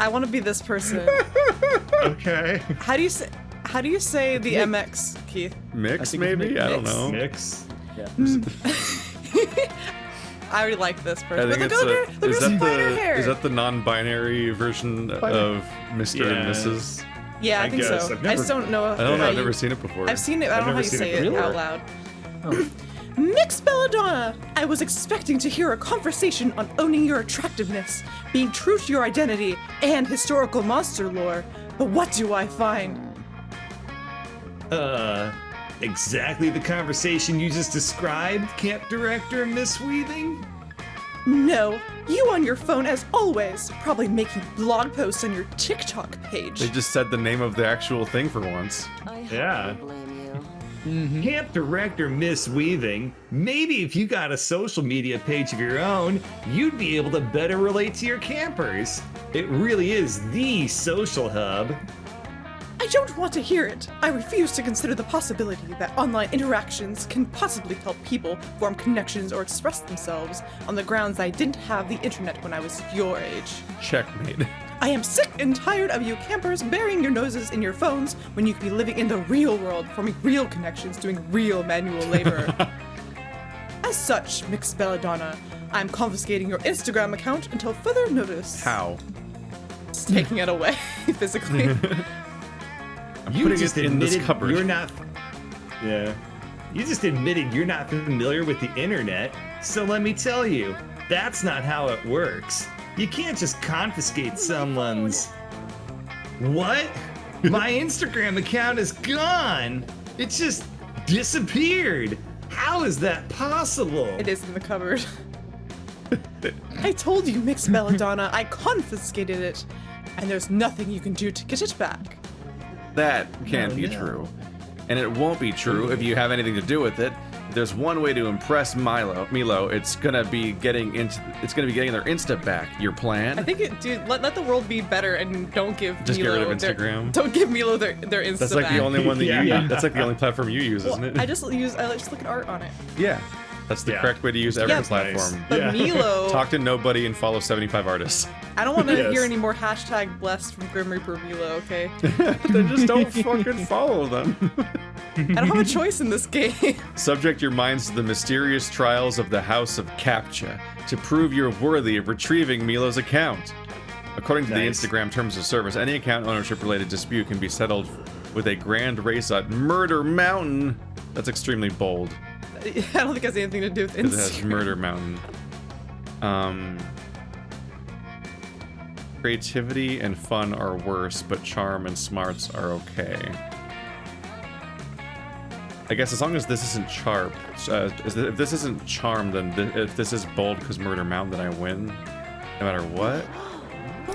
Speaker 1: I want to be this person.
Speaker 3: Okay.
Speaker 1: How do you say the MX, Keith?
Speaker 2: Mix,
Speaker 4: I think it's
Speaker 2: maybe? I don't
Speaker 1: mix.
Speaker 2: know.
Speaker 3: Mix.
Speaker 1: I already like this
Speaker 2: I
Speaker 1: person.
Speaker 2: think
Speaker 1: But
Speaker 2: it's
Speaker 1: look at her spider hair.
Speaker 2: is that the non-binary version of Mr. and
Speaker 3: Yeah.
Speaker 2: Mrs.?
Speaker 1: Yeah, I
Speaker 3: I
Speaker 1: think
Speaker 3: guess.
Speaker 1: so.
Speaker 3: I've
Speaker 1: I
Speaker 3: never-
Speaker 1: just don't know.
Speaker 2: I don't know.
Speaker 1: how
Speaker 2: I've never
Speaker 1: you-
Speaker 2: seen it before.
Speaker 1: I've seen it. I don't know how
Speaker 3: never
Speaker 1: you
Speaker 3: seen
Speaker 1: say
Speaker 3: it
Speaker 1: it
Speaker 3: before.
Speaker 1: out loud. Mix Belladonna! I was expecting to hear a conversation on owning your attractiveness, being true to your identity, and historical monster lore. But what do I find?
Speaker 3: Exactly the conversation you just described, Camp Director Miss Weaving?
Speaker 1: No, you on your phone as always, probably making blog posts on your TikTok page.
Speaker 2: They just said the name of the actual thing for once.
Speaker 7: I
Speaker 3: Yeah.
Speaker 7: hardly blame you.
Speaker 3: Camp Director Miss Weaving, maybe if you got a social media page of your own, you'd be able to better relate to your campers. It really is the social hub.
Speaker 1: I don't want to hear it. I refuse to consider the possibility that online interactions can possibly help people form connections or express themselves on the grounds I didn't have the internet when I was your age.
Speaker 2: Checkmate.
Speaker 1: I am sick and tired of you campers burying your noses in your phones when you could be living in the real world, forming real connections, doing real manual labor. As such, Mix Belladonna, I'm confiscating your Instagram account until further notice.
Speaker 2: How?
Speaker 1: Just taking it away physically.
Speaker 3: You
Speaker 2: putting
Speaker 3: just
Speaker 2: it in this
Speaker 3: admitted
Speaker 2: cupboard.
Speaker 3: you're not. Yeah. You just admitted you're not familiar with the internet, so let me tell you, that's not how it works. You can't just confiscate someone's. What? My Instagram account is gone. It just disappeared. How is that possible?
Speaker 1: It is in the cupboard. I told you, Mix Belladonna, I confiscated it, and there's nothing you can do to get it back.
Speaker 2: That can't
Speaker 3: Oh,
Speaker 2: be
Speaker 3: no.
Speaker 2: true. And it won't be true if you have anything to do with it, There's one way to impress Milo. It's gonna be getting their Insta back. Your plan?
Speaker 1: I think dude, let the world be better and don't give
Speaker 2: Just
Speaker 1: Milo
Speaker 2: get rid of Instagram.
Speaker 1: don't give Milo their Insta
Speaker 2: That's like
Speaker 1: back.
Speaker 2: the only one that you.
Speaker 3: Yeah.
Speaker 2: That's like the only platform you use, isn't it?
Speaker 1: I just look at art on it.
Speaker 2: Yeah, that's the
Speaker 3: Yeah.
Speaker 2: correct way to use every
Speaker 1: Yeah,
Speaker 2: platform.
Speaker 1: But
Speaker 3: Yeah.
Speaker 1: Milo,
Speaker 2: Talk to nobody and follow 75 artists.
Speaker 1: I don't want to
Speaker 3: Yes.
Speaker 1: hear any more hashtag blessed from Grim Reaper Milo. Okay,
Speaker 2: Then just don't fucking follow them.
Speaker 1: I don't have a choice in this game.
Speaker 2: Subject your minds to the mysterious trials of the House of Captcha to prove you're worthy of retrieving Milo's account. According to
Speaker 3: Nice.
Speaker 2: the Instagram Terms of Service, any account ownership-related dispute can be settled with a grand race at Murder Mountain. That's extremely bold.
Speaker 1: I don't think it has anything to do with
Speaker 2: Because it has
Speaker 1: Instagram.
Speaker 2: Murder Mountain. Creativity and fun are worse, but charm and smarts are okay. I guess as long as this isn't if this isn't charm, then if this is bold because Murder Mountain, then I win, no matter what.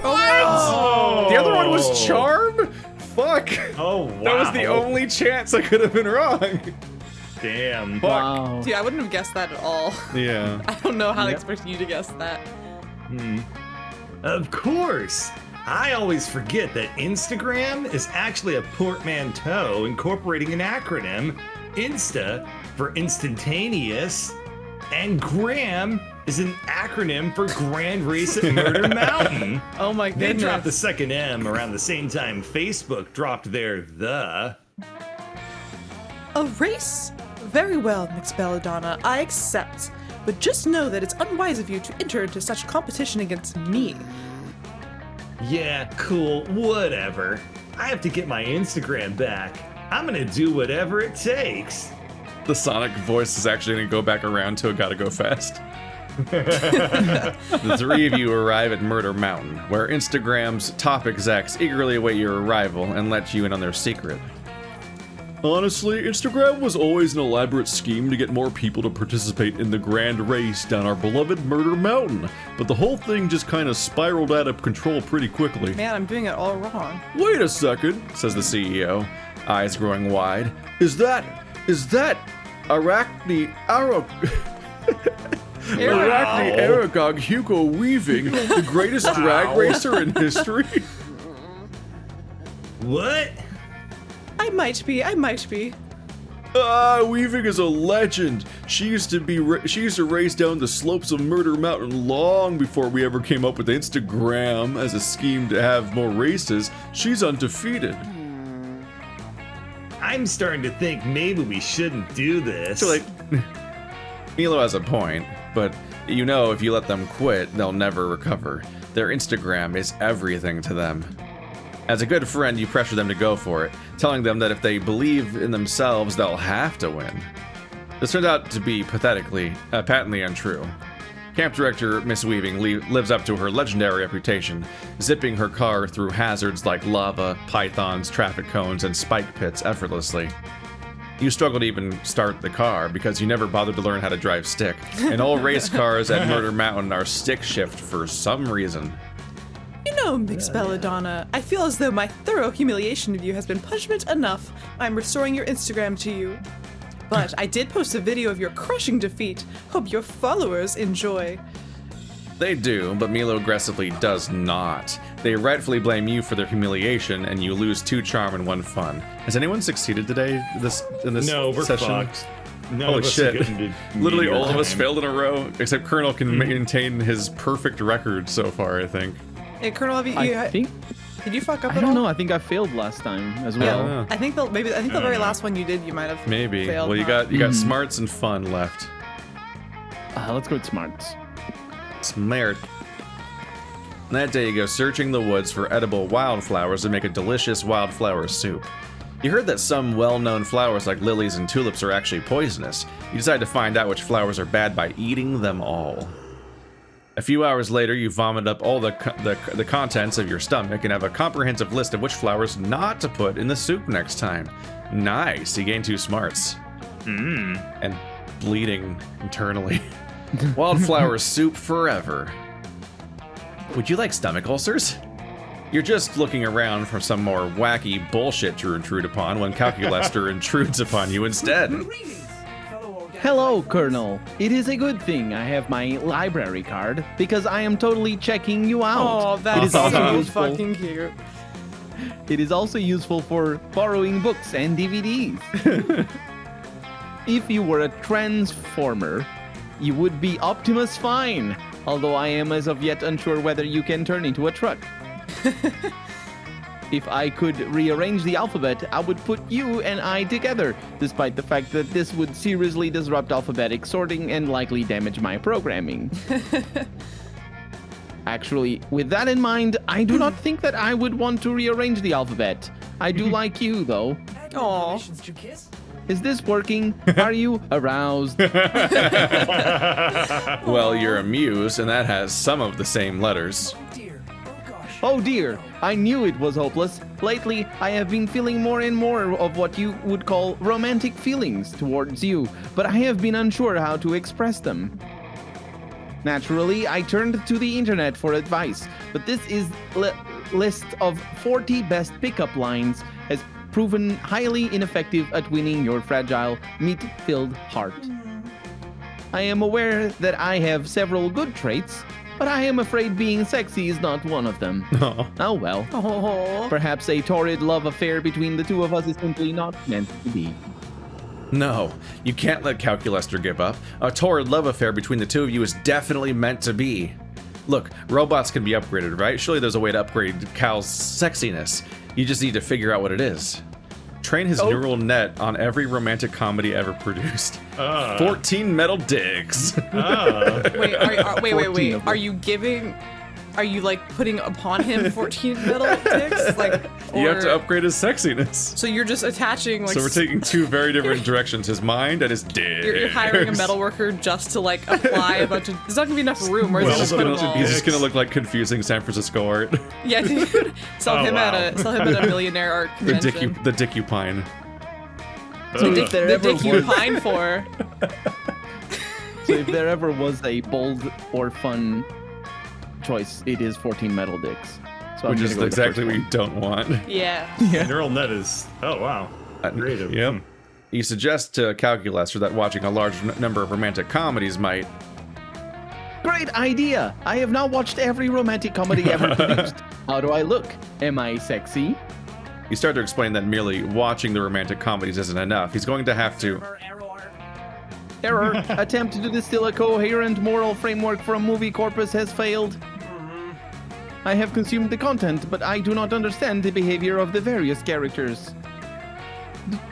Speaker 3: Oh,
Speaker 2: The other one was charm? Fuck!
Speaker 3: Oh, wow.
Speaker 2: That was the only chance I could have been wrong.
Speaker 3: Damn.
Speaker 2: Fuck.
Speaker 4: Wow.
Speaker 1: Dude, I wouldn't have guessed that at all.
Speaker 2: Yeah.
Speaker 1: I don't know how I
Speaker 4: Yep.
Speaker 1: expected you to guess that.
Speaker 3: Of course. I always forget that Instagram is actually a portmanteau incorporating an acronym, Insta for instantaneous, and Gram is an acronym for Grand Race at Murder Mountain.
Speaker 1: Oh my
Speaker 3: They
Speaker 1: goodness.
Speaker 3: dropped the second M around the same time Facebook dropped their the.
Speaker 1: A race? Very well, Mix Belladonna, I accept. But just know that it's unwise of you to enter into such competition against me.
Speaker 3: Yeah, cool, whatever. I have to get my Instagram back. I'm gonna do whatever it takes.
Speaker 2: The Sonic voice is actually going to go back around to a gotta go fast. The three of you arrive at Murder Mountain, where Instagram's top execs eagerly await your arrival and let you in on their secret. Honestly, Instagram was always an elaborate scheme to get more people to participate in the grand race down our beloved Murder Mountain, but the whole thing just kind of spiraled out of control pretty quickly.
Speaker 1: Man, I'm doing it all wrong.
Speaker 2: Wait a second, says the CEO, eyes growing wide. Is that Arachne Aragog Hugo Weaving, the greatest drag racer in history?
Speaker 3: What?
Speaker 1: I might be.
Speaker 2: Weaving is a legend. She used to race down the slopes of Murder Mountain long before we ever came up with Instagram as a scheme to have more races. She's undefeated.
Speaker 3: I'm starting to think maybe we shouldn't do this.
Speaker 2: So, Milo has a point, but you know if you let them quit, they'll never recover. Their Instagram is everything to them. As a good friend, you pressure them to go for it, telling them that if they believe in themselves, they'll have to win. This turned out to be patently untrue. Camp director Miss Weaving lives up to her legendary reputation, zipping her car through hazards like lava, pythons, traffic cones, and spike pits effortlessly. You struggle to even start the car because you never bothered to learn how to drive stick, and all race cars at Murder Mountain are stick shift for some reason.
Speaker 1: You know, Mix Belladonna, I feel as though my thorough humiliation of you has been punishment enough. I'm restoring your Instagram to you. But I did post a video of your crushing defeat. Hope your followers enjoy.
Speaker 2: They do, but Milo aggressively does not. They rightfully blame you for their humiliation, and you lose 2 charm and 1 fun. Has anyone succeeded today in this
Speaker 3: No, we're
Speaker 2: session?
Speaker 3: fucked. None
Speaker 2: Holy
Speaker 3: of us
Speaker 2: shit.
Speaker 3: are getting to
Speaker 2: Literally
Speaker 3: Meteor
Speaker 2: all of us
Speaker 3: time.
Speaker 2: failed in a row, except Colonel can maintain his perfect record so far, I think.
Speaker 1: Hey, Colonel, have
Speaker 4: I think
Speaker 1: did you fuck up
Speaker 4: I
Speaker 1: at
Speaker 4: don't
Speaker 1: all?
Speaker 4: know. I think I failed last time as
Speaker 1: Yeah,
Speaker 4: well.
Speaker 1: I think the very last one you did, you might have
Speaker 2: Maybe.
Speaker 1: failed.
Speaker 2: Well, you
Speaker 1: huh?
Speaker 2: got smarts and fun left.
Speaker 4: Let's go with smarts.
Speaker 2: Smart. That day you go searching the woods for edible wildflowers to make a delicious wildflower soup. You heard that some well-known flowers like lilies and tulips are actually poisonous. You decide to find out which flowers are bad by eating them all. A few hours later, you vomit up all the contents of your stomach and have a comprehensive list of which flowers not to put in the soup next time. Nice, you gain 2 smarts. And bleeding internally. Wildflower soup forever. Would you like stomach ulcers? You're just looking around for some more wacky bullshit to intrude upon when Calculuster intrudes upon you instead.
Speaker 9: Greetings, fellow
Speaker 4: Hello, Colonel. It is a good thing I have my library card because I am totally checking you out.
Speaker 1: Oh,
Speaker 4: It
Speaker 1: that's
Speaker 4: is also
Speaker 1: so
Speaker 4: useful.
Speaker 1: fucking cute.
Speaker 4: It is also useful for borrowing books and DVDs. If you were a transformer, you would be Optimus Fine, although I am as of yet unsure whether you can turn into a truck. If I could rearrange the alphabet, I would put you and I together, despite the fact that this would seriously disrupt alphabetic sorting and likely damage my programming. Actually, with that in mind, I do not think that I would want to rearrange the alphabet. I do like you, though.
Speaker 1: Aw.
Speaker 4: Is this working? Are you aroused?
Speaker 2: Well, you're a muse, and that has some of the same letters.
Speaker 4: Oh dear, I knew it was hopeless. Lately, I have been feeling more and more of what you would call romantic feelings towards you, but I have been unsure how to express them. Naturally, I turned to the internet for advice, but this list of 40 best pickup lines has proven highly ineffective at winning your fragile, meat-filled heart. I am aware that I have several good traits, but I am afraid being sexy is not one of them. Oh well.
Speaker 1: Oh.
Speaker 4: Perhaps a torrid love affair between the two of us is simply not meant to be.
Speaker 2: No, you can't let Calculuster give up. A torrid love affair between the two of you is definitely meant to be. Look, robots can be upgraded, right? Surely there's a way to upgrade Cal's sexiness. You just need to figure out what it is. Train his neural net on every romantic comedy ever produced. 14 metal dicks.
Speaker 1: Wait, wait.
Speaker 4: 14 of them.
Speaker 1: Are you like putting upon him 14 metal dicks? Like,
Speaker 2: You have to
Speaker 1: or-
Speaker 2: upgrade his sexiness.
Speaker 1: So you're just attaching like.
Speaker 2: So we're taking two very different directions, his mind and his dick.
Speaker 1: You're hiring a metal worker just to like apply a bunch of. There's not gonna be enough room. Where
Speaker 2: He's
Speaker 1: he's
Speaker 2: just
Speaker 1: gonna
Speaker 2: gonna,
Speaker 1: put them all.
Speaker 2: he's just gonna look like confusing San Francisco art.
Speaker 1: Yeah, dude. Sell
Speaker 3: Oh,
Speaker 1: him
Speaker 3: wow.
Speaker 1: at a millionaire art
Speaker 2: the
Speaker 1: convention.
Speaker 2: dick you pine.
Speaker 4: So if there
Speaker 1: The
Speaker 4: ever
Speaker 1: dick you
Speaker 4: was,
Speaker 1: pine for.
Speaker 4: so if there ever was a bold or fun choice, it is 14 metal dicks. So I'm
Speaker 2: Which
Speaker 4: gonna
Speaker 2: is
Speaker 4: go with the
Speaker 2: exactly
Speaker 4: first
Speaker 2: what you don't want.
Speaker 1: Yeah.
Speaker 3: Neural net is. Oh wow. Creative.
Speaker 2: Yep. You suggest to Calculester that watching a large number of romantic comedies might.
Speaker 4: Great idea! I have now watched every romantic comedy ever produced. How do I look? Am I sexy?
Speaker 2: You start to explain that merely watching the romantic comedies isn't enough. He's going to have to.
Speaker 4: Error. Attempt to distill a coherent moral framework for a movie corpus has failed. I have consumed the content, but I do not understand the behavior of the various characters.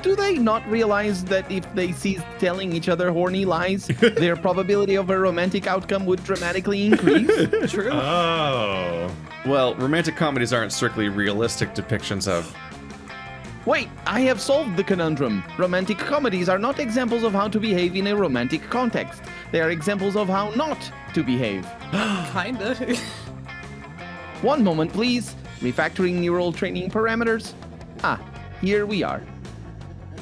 Speaker 4: Do they not realize that if they ceased telling each other horny lies, their probability of a romantic outcome would dramatically increase?
Speaker 1: True.
Speaker 3: Oh.
Speaker 2: Well, romantic comedies aren't strictly realistic depictions of.
Speaker 4: Wait, I have solved the conundrum. Romantic comedies are not examples of how to behave in a romantic context. They are examples of how not to behave.
Speaker 1: Kinda.
Speaker 4: One moment, please. Refactoring neural training parameters. Ah, here we are.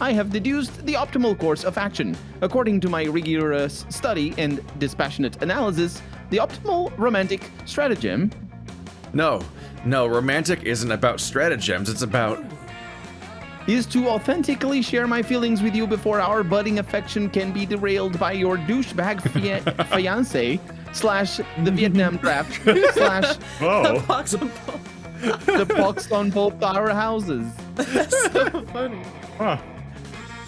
Speaker 4: I have deduced the optimal course of action. According to my rigorous study and dispassionate analysis, the optimal romantic stratagem.
Speaker 2: No, romantic isn't about stratagems, it's about.
Speaker 4: Is to authentically share my feelings with you before our budding affection can be derailed by your douchebag fiance / the Vietnam draft /
Speaker 3: Oh.
Speaker 1: Pox on both.
Speaker 4: the pox on both our houses.
Speaker 1: That's so funny.
Speaker 3: Huh.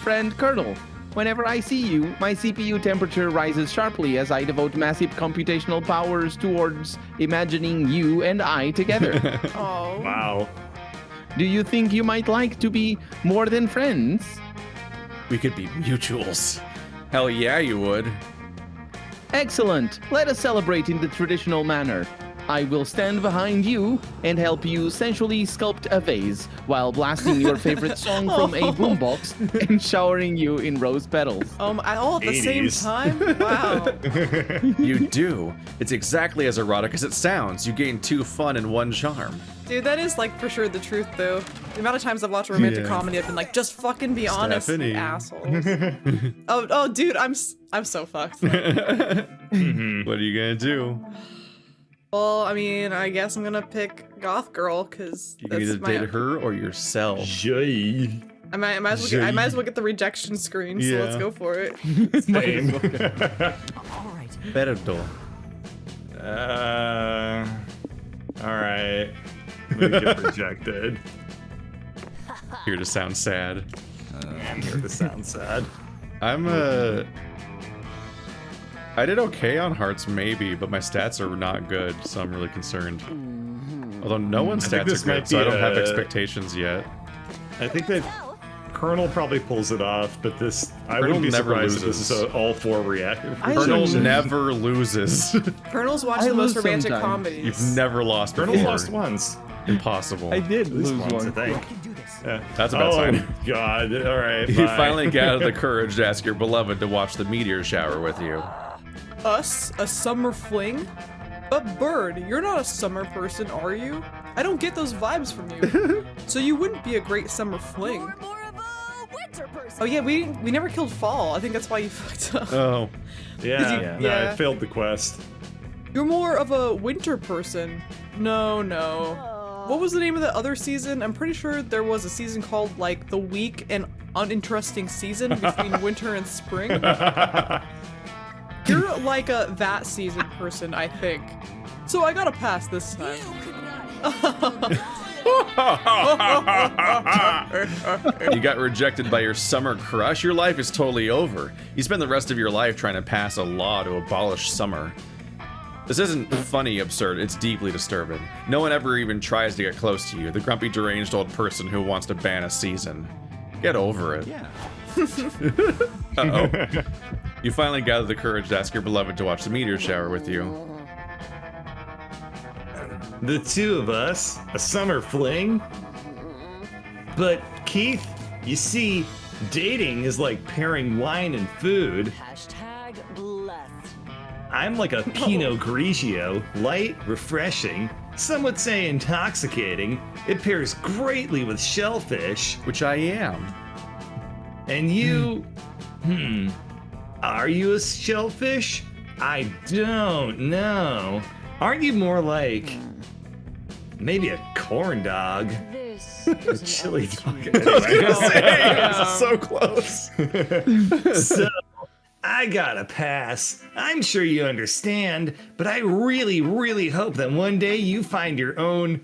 Speaker 4: Friend Colonel, whenever I see you, my CPU temperature rises sharply as I devote massive computational powers towards imagining you and I together.
Speaker 1: Oh.
Speaker 3: Wow.
Speaker 4: Do you think you might like to be more than friends?
Speaker 2: We could be mutuals. Hell yeah, you would.
Speaker 4: Excellent. Let us celebrate in the traditional manner. I will stand behind you and help you sensually sculpt a vase while blasting your favorite song from a boombox and showering you in rose petals.
Speaker 1: All at the same
Speaker 3: 80s.
Speaker 1: time? Wow.
Speaker 2: You do. It's exactly as erotic as it sounds. You gain 2 fun and 1 charm.
Speaker 1: Dude, that is like for sure the truth though. The amount of times I've watched a romantic
Speaker 2: Yeah.
Speaker 1: comedy, I've been like, just fucking be honest,
Speaker 2: Stephanie.
Speaker 1: assholes. oh, dude, I'm so fucked.
Speaker 2: What are you gonna do?
Speaker 1: Well, I mean, I guess I'm gonna pick Goth Girl, cause
Speaker 2: You can either
Speaker 1: that's my.
Speaker 2: date her or yourself.
Speaker 3: Jay.
Speaker 1: I might as well get the rejection screen, so let's
Speaker 2: Yeah.
Speaker 1: go for it.
Speaker 3: Same.
Speaker 7: All right.
Speaker 2: Perdo.
Speaker 3: All right. I'm gonna get rejected.
Speaker 2: Here to sound sad.
Speaker 3: I'm here to sound sad.
Speaker 2: I did okay on hearts, maybe, but my stats are not good, so I'm really concerned. Although no one's
Speaker 3: I think
Speaker 2: stats
Speaker 3: this
Speaker 2: are
Speaker 3: might
Speaker 2: good, so I
Speaker 3: be
Speaker 2: don't have
Speaker 3: a-
Speaker 2: expectations yet.
Speaker 3: I think that Colonel probably pulls it off, but this I wouldn't be
Speaker 2: never
Speaker 3: surprised if this
Speaker 2: loses.
Speaker 3: is all 4 reactive.
Speaker 4: I
Speaker 2: Colonel
Speaker 4: lose.
Speaker 2: never loses.
Speaker 1: Colonel's watched
Speaker 4: I
Speaker 1: the most
Speaker 4: lose
Speaker 1: romantic
Speaker 4: sometimes.
Speaker 1: comedies.
Speaker 2: You've never lost before.
Speaker 3: Colonel's lost once.
Speaker 2: Impossible.
Speaker 4: I did
Speaker 3: At least
Speaker 4: lose
Speaker 3: once, I
Speaker 4: one.
Speaker 3: think. Yeah.
Speaker 2: That's a bad
Speaker 3: Oh
Speaker 2: sign.
Speaker 3: God! All right.
Speaker 2: You
Speaker 3: bye.
Speaker 2: finally gathered the courage to ask your beloved to watch the meteor shower with you.
Speaker 1: Us? A summer fling? But Bird, you're not a summer person, are you? I don't get those vibes from you. So you wouldn't be a great summer fling.
Speaker 7: You're more of a winter person.
Speaker 1: Oh yeah, we never killed Fall. I think that's why you fucked up.
Speaker 2: Oh.
Speaker 3: Yeah. No,
Speaker 1: Yeah.
Speaker 3: I failed the quest.
Speaker 1: You're more of a winter person. No. What was the name of the other season? I'm pretty sure there was a season called like The Weak and Uninteresting Season between winter and spring. You're like a that season person, I think. So I got a pass this time.
Speaker 2: You got rejected by your summer crush? Your life is totally over. You spend the rest of your life trying to pass a law to abolish summer. This isn't funny absurd, it's deeply disturbing. No one ever even tries to get close to you, the grumpy deranged old person who wants to ban a season. Get over it.
Speaker 5: Yeah.
Speaker 2: Uh-oh. You finally gather the courage to ask your beloved to watch the meteor shower with you.
Speaker 3: The two of us, a summer fling. But Keith, you see, dating is like pairing wine and food.
Speaker 7: Hashtag blessed.
Speaker 3: I'm like a Pinot Grigio, light, refreshing, some would say intoxicating. It pairs greatly with shellfish.
Speaker 2: Which I am.
Speaker 3: And you, are you a shellfish? I don't know. Aren't you more like maybe a corn dog?
Speaker 7: This
Speaker 3: A
Speaker 7: is
Speaker 3: chili dog.
Speaker 2: So close.
Speaker 3: So, I gotta pass. I'm sure you understand, but I really, really hope that one day you find your own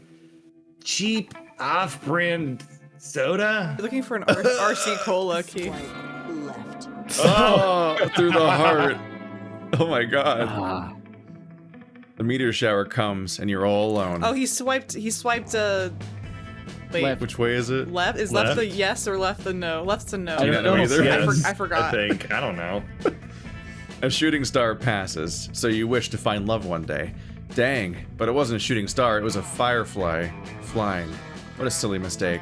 Speaker 3: cheap, off-brand soda.
Speaker 1: You're looking for an RC Cola key.
Speaker 7: left.
Speaker 2: Oh, through the heart. Oh my god. The meteor shower comes and you're all alone.
Speaker 1: Oh, he swiped wait.
Speaker 4: Left.
Speaker 2: Which way is it?
Speaker 1: Left? Is
Speaker 3: Left?
Speaker 1: left the yes or left the no? Left's a no.
Speaker 2: Do you not know either?
Speaker 3: Yes,
Speaker 1: I forgot.
Speaker 3: I think. I don't know.
Speaker 2: A shooting star passes, so you wish to find love one day. Dang, but it wasn't a shooting star, it was a firefly flying. What a silly mistake.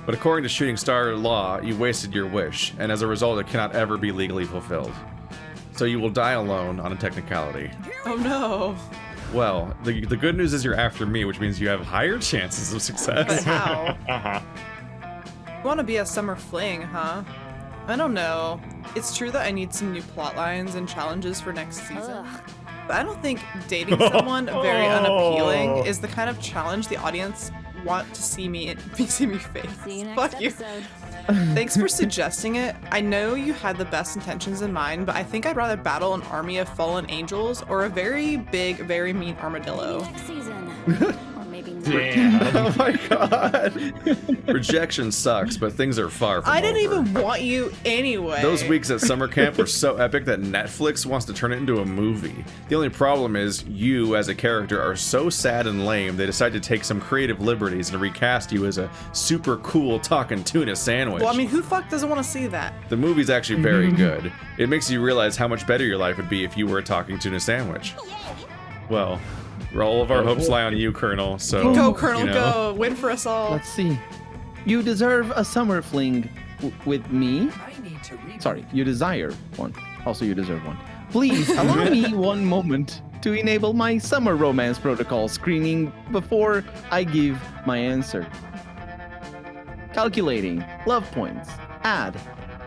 Speaker 2: But according to shooting star law, you wasted your wish, and as a result, it cannot ever be legally fulfilled. So you will die alone on a technicality.
Speaker 1: Oh no.
Speaker 2: Well, the good news is you're after me, which means you have higher chances of
Speaker 1: But
Speaker 2: success.
Speaker 1: how?
Speaker 3: Uh-huh.
Speaker 1: You want to be a summer fling, huh? I don't know. It's true that I need some new plot lines and challenges for next season.
Speaker 7: Ugh.
Speaker 1: But I don't think dating someone very unappealing is the kind of challenge the audience want to see me face.
Speaker 7: See you next
Speaker 1: Fuck you.
Speaker 7: episode.
Speaker 1: Thanks for suggesting it. I know you had the best intentions in mind, but I think I'd rather battle an army of fallen angels or a very big, very mean armadillo.
Speaker 7: Next season. Or maybe not.
Speaker 3: Damn.
Speaker 2: Oh my god. Rejection sucks, but things are far from
Speaker 1: I didn't
Speaker 2: over.
Speaker 1: even want you anyway.
Speaker 2: Those weeks at summer camp were so epic that Netflix wants to turn it into a movie. The only problem is you, as a character, are so sad and lame, they decide to take some creative liberties and recast you as a super cool talking tuna sandwich.
Speaker 1: Well, I mean, who the fuck doesn't want to see that?
Speaker 2: The movie's actually very good. It makes you realize how much better your life would be if you were a talking tuna sandwich. Well, all of our hopes lie on you, Colonel, so...
Speaker 1: Go, Colonel,
Speaker 2: you know.
Speaker 1: go. Win for us all.
Speaker 4: Let's see. You deserve a summer fling with me. Sorry, you desire one. Also, you deserve one. Please allow me one moment to enable my summer romance protocol screening before I give my answer. Calculating love points. Add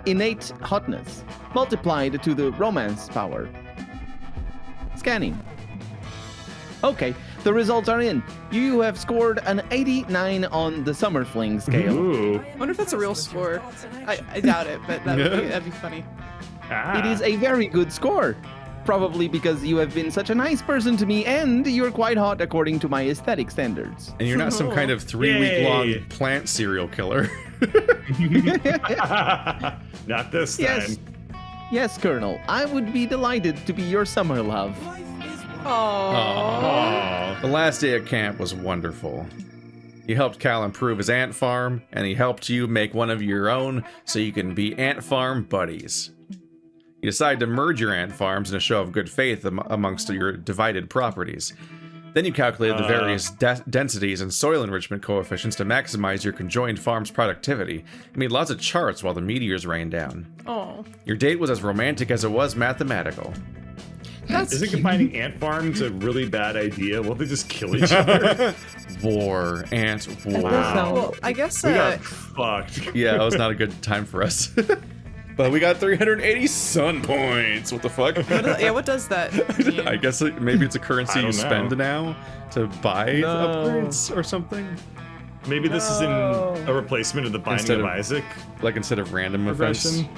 Speaker 4: innate hotness multiplied to the romance power. Scanning. Okay, The results are in. You have scored an 89 on the summer fling scale.
Speaker 3: Ooh.
Speaker 1: I wonder if that's a real score. I doubt it, but that'd be funny.
Speaker 3: Ah.
Speaker 4: It is a very good score. Probably because you have been such a nice person to me and you're quite hot according to my aesthetic standards.
Speaker 2: And you're not some kind of 3-week-long plant serial killer.
Speaker 3: Not this time.
Speaker 4: Yes. Yes, Colonel. I would be delighted to be your summer love.
Speaker 1: Aww.
Speaker 3: Aw.
Speaker 2: The last day at camp was wonderful. You helped Cal improve his ant farm, and he helped you make one of your own so you can be ant farm buddies. You decide to merge your ant farms in a show of good faith amongst your divided properties. Then you calculated the various densities and soil enrichment coefficients to maximize your conjoined farm's productivity. You made lots of charts while the meteors rained down.
Speaker 1: Oh.
Speaker 2: Your date was as romantic as it was mathematical.
Speaker 3: Isn't combining ant farms a really bad idea? Won't they just kill each other?
Speaker 2: War, ant war.
Speaker 3: Wow.
Speaker 1: Well, I guess
Speaker 3: We got fucked.
Speaker 2: Yeah, it was not a good time for us. But we got 380 sun points. What the fuck?
Speaker 1: what does that mean?
Speaker 2: I guess maybe it's a currency
Speaker 3: I
Speaker 2: you
Speaker 3: don't
Speaker 2: spend
Speaker 3: know.
Speaker 2: now to buy
Speaker 4: No.
Speaker 2: upgrades or something.
Speaker 3: Maybe this is a replacement of the Binding
Speaker 2: Instead
Speaker 3: of
Speaker 2: of-
Speaker 3: Isaac
Speaker 2: Like instead of random events.
Speaker 3: progression.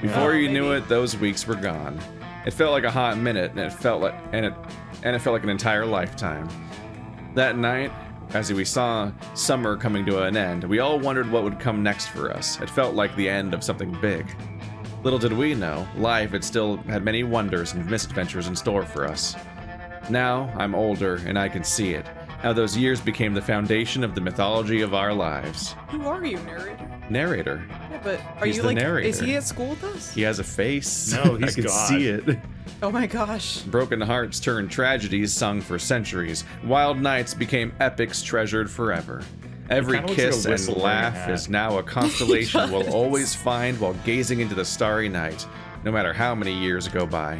Speaker 2: Before you knew it, those weeks were gone. It felt like a hot minute, and it felt like an entire lifetime. That night, as we saw summer coming to an end, we all wondered what would come next for us. It felt like the end of something big. Little did we know, life had still had many wonders and misadventures in store for us. Now, I'm older, and I can see it. How those years became the foundation of the mythology of our lives.
Speaker 1: Who are you, narrator?
Speaker 2: Narrator.
Speaker 1: Yeah, but are
Speaker 2: He's
Speaker 1: you
Speaker 2: the
Speaker 1: like?
Speaker 2: narrator.
Speaker 1: Is he at school with us?
Speaker 2: He has a face.
Speaker 3: No, he's
Speaker 2: I can
Speaker 3: God.
Speaker 2: see it.
Speaker 1: Oh my gosh.
Speaker 2: Broken hearts turned tragedies sung for centuries. Wild nights became epics treasured forever. Every
Speaker 3: kinda looks like a
Speaker 2: kiss and
Speaker 3: whistle wearing a
Speaker 2: laugh
Speaker 3: hat.
Speaker 2: is now a constellation we'll
Speaker 1: does.
Speaker 2: always find while gazing into the starry night, no matter how many years go by.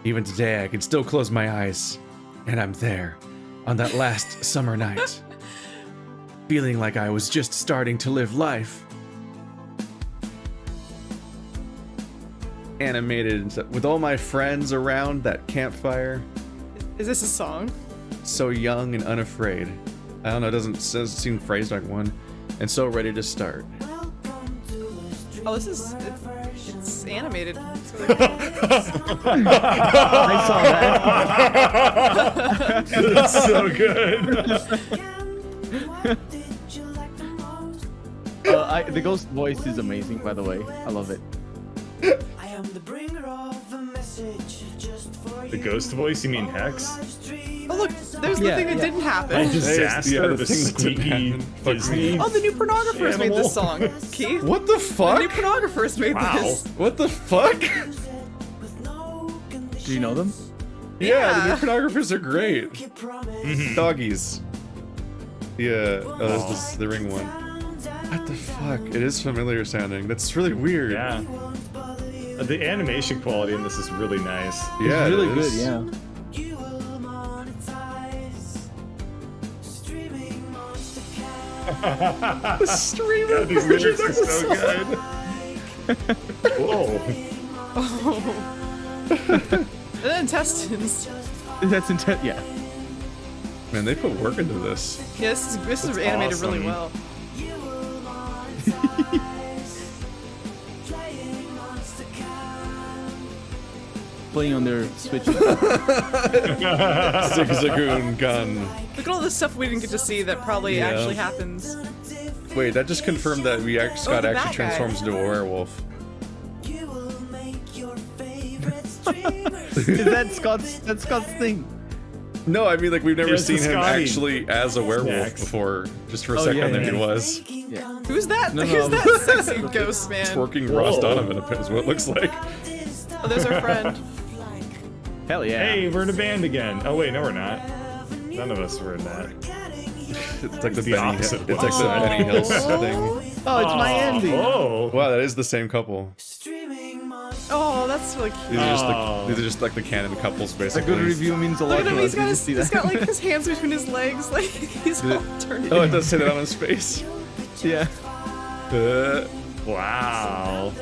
Speaker 2: Even today, I can still close my eyes, and I'm there, on that last summer night, feeling like I was just starting to live life. Animated and stuff, with all my friends around that campfire,
Speaker 1: Is this a song?
Speaker 2: so young and unafraid. I don't know, it doesn't seem phrased like one, and so ready to start.
Speaker 1: Oh, this is it's animated. It's really cool.
Speaker 4: I saw that.
Speaker 3: That's so good.
Speaker 4: The ghost voice is amazing, by the way. I love it.
Speaker 3: The ghost voice? You mean Hex?
Speaker 1: Oh look, there's the
Speaker 4: Yeah,
Speaker 1: thing that
Speaker 4: yeah.
Speaker 1: didn't
Speaker 3: A
Speaker 1: happen.
Speaker 3: disaster,
Speaker 2: the
Speaker 3: the
Speaker 2: thing that didn't
Speaker 3: squeaky
Speaker 2: happen.
Speaker 3: Disney.
Speaker 1: Oh, the new pornographers made
Speaker 3: Animal.
Speaker 1: this song. Keith.
Speaker 2: What the
Speaker 1: The
Speaker 2: fuck?
Speaker 1: new pornographers made
Speaker 3: Wow.
Speaker 1: this.
Speaker 2: What the fuck?
Speaker 4: Do you know them?
Speaker 2: Yeah, the
Speaker 1: Yeah.
Speaker 2: new pornographers are great. Doggies. Yeah, oh, there's this, the ring one. What the fuck? It is familiar sounding. That's really weird.
Speaker 3: Yeah. The animation quality in this is really nice.
Speaker 2: Yeah,
Speaker 4: It's
Speaker 2: it
Speaker 4: really
Speaker 2: is.
Speaker 4: good, yeah.
Speaker 2: The streamer
Speaker 3: Yeah, these
Speaker 2: versions
Speaker 3: lyrics
Speaker 2: are
Speaker 3: are so good. Whoa.
Speaker 1: And then intestines.
Speaker 4: That's intent. Yeah.
Speaker 2: Man, they put work into this.
Speaker 1: Yeah, this is
Speaker 3: That's
Speaker 1: animated really
Speaker 3: awesome.
Speaker 1: well.
Speaker 4: Playing on their Switch.
Speaker 2: Zigzagoon gun.
Speaker 1: Look at all the stuff we didn't get to see that probably
Speaker 2: Yeah.
Speaker 1: actually happens.
Speaker 2: Wait, that just confirmed that we actually
Speaker 1: Oh,
Speaker 2: Scott
Speaker 1: that
Speaker 2: actually
Speaker 1: guy.
Speaker 2: transforms into a werewolf.
Speaker 4: Is that Scott's thing?
Speaker 2: No, I mean like we've never
Speaker 3: Yeah, it's
Speaker 2: seen
Speaker 3: the
Speaker 2: him
Speaker 3: Scotty.
Speaker 2: actually as a werewolf
Speaker 3: Snacks.
Speaker 2: before. Just for a
Speaker 4: Oh,
Speaker 2: second,
Speaker 4: yeah,
Speaker 2: there
Speaker 4: yeah.
Speaker 2: he was
Speaker 1: Who's that?
Speaker 4: No,
Speaker 1: Who's
Speaker 4: no.
Speaker 1: that sexy ghost man?
Speaker 2: twerking Ross
Speaker 3: Whoa.
Speaker 2: Donovan. Is what it looks like.
Speaker 1: Oh, there's our friend.
Speaker 4: Hell yeah.
Speaker 3: Hey, we're in a band again. Oh wait, no, we're not. None of us were in that.
Speaker 2: It's like the
Speaker 3: The
Speaker 2: Benny.
Speaker 3: opposite
Speaker 2: It's like the
Speaker 1: one.
Speaker 2: Benny Hills thing.
Speaker 4: Oh, it's my Andy.
Speaker 3: Oh.
Speaker 2: Wow, that is the same couple.
Speaker 1: Oh, that's really
Speaker 2: These
Speaker 1: cute.
Speaker 2: are just
Speaker 3: Oh.
Speaker 2: these are just like the canon couples,
Speaker 4: A
Speaker 2: basically.
Speaker 4: good review means a lot
Speaker 1: Look at him.
Speaker 4: to us.
Speaker 1: He's got,
Speaker 4: Did you see
Speaker 1: he's
Speaker 4: that?
Speaker 1: got like his hands between his legs, like he's all turned.
Speaker 2: Oh, it does say that on his face.
Speaker 4: Yeah.
Speaker 3: Wow.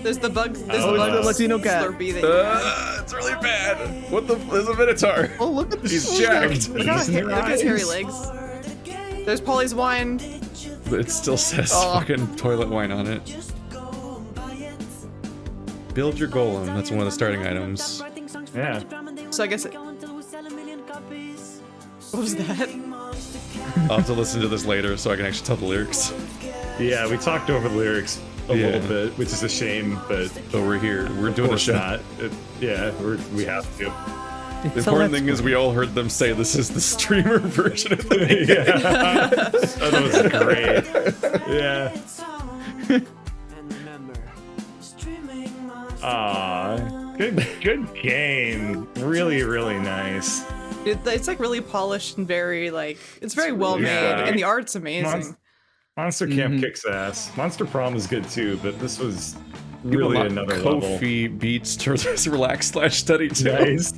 Speaker 1: There's the bug. There's
Speaker 3: Oh,
Speaker 1: the
Speaker 3: it's
Speaker 1: bug
Speaker 3: the
Speaker 4: Latino cat.
Speaker 1: Slurpee that you got.
Speaker 2: It's really bad. What the? There's a Minotaur.
Speaker 4: Oh, look at
Speaker 2: He's
Speaker 4: this.
Speaker 2: jacked.
Speaker 1: Look at his hairy legs. There's Polly's wine.
Speaker 2: But it still says fucking toilet wine on it. Build your golem. That's one of the starting items.
Speaker 3: Yeah.
Speaker 1: So I guess it. What was that?
Speaker 2: I'll have to listen to this later so I can actually tell the lyrics.
Speaker 3: Yeah, we talked over the lyrics a
Speaker 2: Yeah.
Speaker 3: little bit, which is a shame, but
Speaker 2: But we're here. We're doing the
Speaker 3: course
Speaker 2: show.
Speaker 3: not. We have to.
Speaker 2: The important thing is we all heard them say this is the streamer version of the game.
Speaker 3: Yeah. That was great. Yeah. Aw, good game. Really, really nice.
Speaker 1: It's like really polished and very like it's very well made,
Speaker 3: Yeah.
Speaker 1: and the art's amazing.
Speaker 3: Monster Camp kicks ass. Monster Prom is good too, but this was
Speaker 2: People
Speaker 3: really
Speaker 2: lock
Speaker 3: another level.
Speaker 2: Ko-fi beats to relax/study too.
Speaker 3: Nice.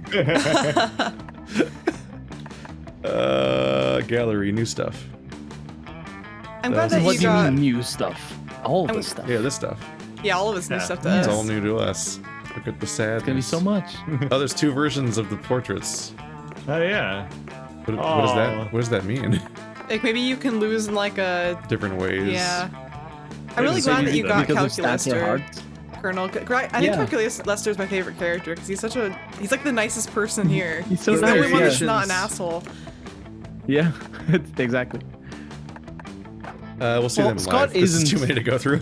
Speaker 2: Gallery, new stuff.
Speaker 1: I'm glad that
Speaker 4: What
Speaker 1: you
Speaker 4: do you
Speaker 1: got
Speaker 4: mean new stuff? All of the stuff.
Speaker 2: Yeah, this stuff.
Speaker 1: all of it's new
Speaker 3: Yeah.
Speaker 1: stuff to
Speaker 2: It's
Speaker 1: us.
Speaker 2: all new to us. Look at the sadness.
Speaker 4: It's gonna be so much.
Speaker 2: Oh, there's two versions of the portraits.
Speaker 3: Oh yeah.
Speaker 2: What is
Speaker 3: Aw.
Speaker 2: that? What does that mean?
Speaker 1: Like maybe you can lose in like a
Speaker 2: Different ways.
Speaker 1: yeah. I'm really
Speaker 3: So
Speaker 1: glad
Speaker 3: you
Speaker 1: that you
Speaker 3: do
Speaker 1: got
Speaker 4: Because of stats and
Speaker 1: Calculuster,
Speaker 4: hearts.
Speaker 1: Colonel. I think
Speaker 4: Yeah.
Speaker 1: Calculuster is my favorite character because he's like the nicest person here.
Speaker 4: He's so
Speaker 1: the
Speaker 4: nice,
Speaker 1: only one that's
Speaker 2: yeah.
Speaker 1: not an asshole.
Speaker 4: Yeah, exactly.
Speaker 2: We'll see
Speaker 4: Well,
Speaker 2: them
Speaker 4: Scott
Speaker 2: live. This is
Speaker 4: isn't-
Speaker 2: too many to go through.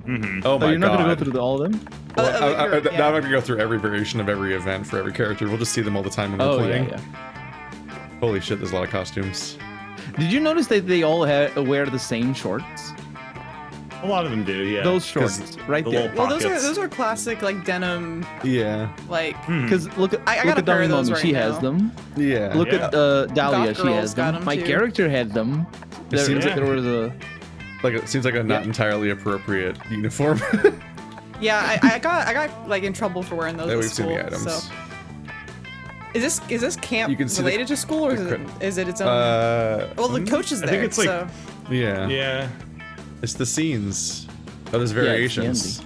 Speaker 3: Mm-hmm.
Speaker 2: Oh
Speaker 4: Oh,
Speaker 2: my
Speaker 4: you're not
Speaker 2: god.
Speaker 4: gonna go through all of them?
Speaker 1: Oh,
Speaker 2: Well,
Speaker 1: oh, you're-
Speaker 2: now I'm not gonna go through every variation of every event for every character. We'll just see them all the time when we're
Speaker 4: Oh yeah,
Speaker 2: playing.
Speaker 4: yeah.
Speaker 2: Holy shit, there's a lot of costumes.
Speaker 4: Did you notice that they all wear the same shorts?
Speaker 3: A lot of them do, yeah.
Speaker 4: Those shorts, right
Speaker 3: the
Speaker 4: there.
Speaker 3: little
Speaker 1: Well,
Speaker 3: pockets.
Speaker 1: those are classic like denim
Speaker 2: Yeah.
Speaker 1: like.
Speaker 4: Because look at
Speaker 1: I
Speaker 4: look
Speaker 1: got a
Speaker 4: at
Speaker 1: pair of those
Speaker 4: Dahlia,
Speaker 1: right
Speaker 4: she
Speaker 1: now.
Speaker 4: has them.
Speaker 2: Yeah.
Speaker 4: Look
Speaker 3: Yeah.
Speaker 4: at Dahlia,
Speaker 1: Goth
Speaker 4: she
Speaker 1: Girl's
Speaker 4: has
Speaker 1: got
Speaker 4: them.
Speaker 1: 'em
Speaker 4: My
Speaker 1: too.
Speaker 4: character had them.
Speaker 2: It seems
Speaker 3: like-
Speaker 4: there was a
Speaker 2: Like it seems like a not entirely appropriate uniform.
Speaker 1: Yeah, I got like in trouble for wearing those
Speaker 2: that
Speaker 1: at
Speaker 2: we've
Speaker 1: school.
Speaker 2: seen the items.
Speaker 1: So. Is this camp
Speaker 2: You can see the-
Speaker 1: related to school or
Speaker 2: the
Speaker 1: is it its own? well, the coach is
Speaker 3: I
Speaker 1: there.
Speaker 3: think it's like-
Speaker 1: so.
Speaker 2: Yeah.
Speaker 3: Yeah.
Speaker 2: It's the scenes. Oh, there's
Speaker 4: it's the
Speaker 2: variations.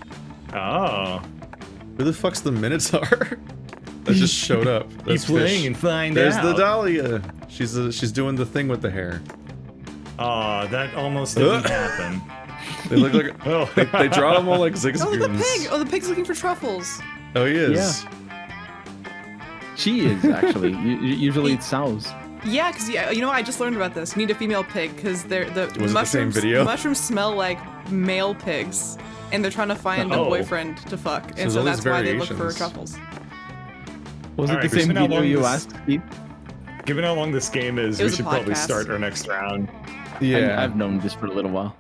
Speaker 3: Oh.
Speaker 2: Who the fuck's the Minotaur? That just showed up.
Speaker 3: Keep
Speaker 2: That's
Speaker 3: playing
Speaker 2: fish.
Speaker 3: and find
Speaker 2: There's
Speaker 3: out.
Speaker 2: the Dahlia. She's doing the thing with the hair.
Speaker 3: Oh, that almost didn't happen.
Speaker 2: They look like
Speaker 3: Oh.
Speaker 2: they draw them all like
Speaker 1: Oh, the
Speaker 2: zigzagoons.
Speaker 1: pig! Oh, the pig's looking for truffles.
Speaker 2: Oh, he is.
Speaker 4: She is actually. Usually it's sows.
Speaker 1: Yeah, because you know what? I just learned about this. You need a female pig because they're the
Speaker 2: Was it the same video?
Speaker 1: mushrooms smell like male pigs, and they're trying to find a
Speaker 3: Oh.
Speaker 1: boyfriend to fuck, and
Speaker 2: there's
Speaker 1: so
Speaker 2: all these
Speaker 1: that's why they look for
Speaker 2: variations.
Speaker 1: truffles.
Speaker 4: Was
Speaker 3: All
Speaker 4: it
Speaker 3: right,
Speaker 4: the same
Speaker 3: Christian, how
Speaker 4: video
Speaker 3: long
Speaker 4: you
Speaker 3: this-
Speaker 4: asked, Steve?
Speaker 3: Given how long this game is,
Speaker 1: It
Speaker 3: we
Speaker 1: was a
Speaker 3: should probably
Speaker 1: podcast.
Speaker 3: start our next round.
Speaker 2: Yeah.
Speaker 4: I've known this for a little while.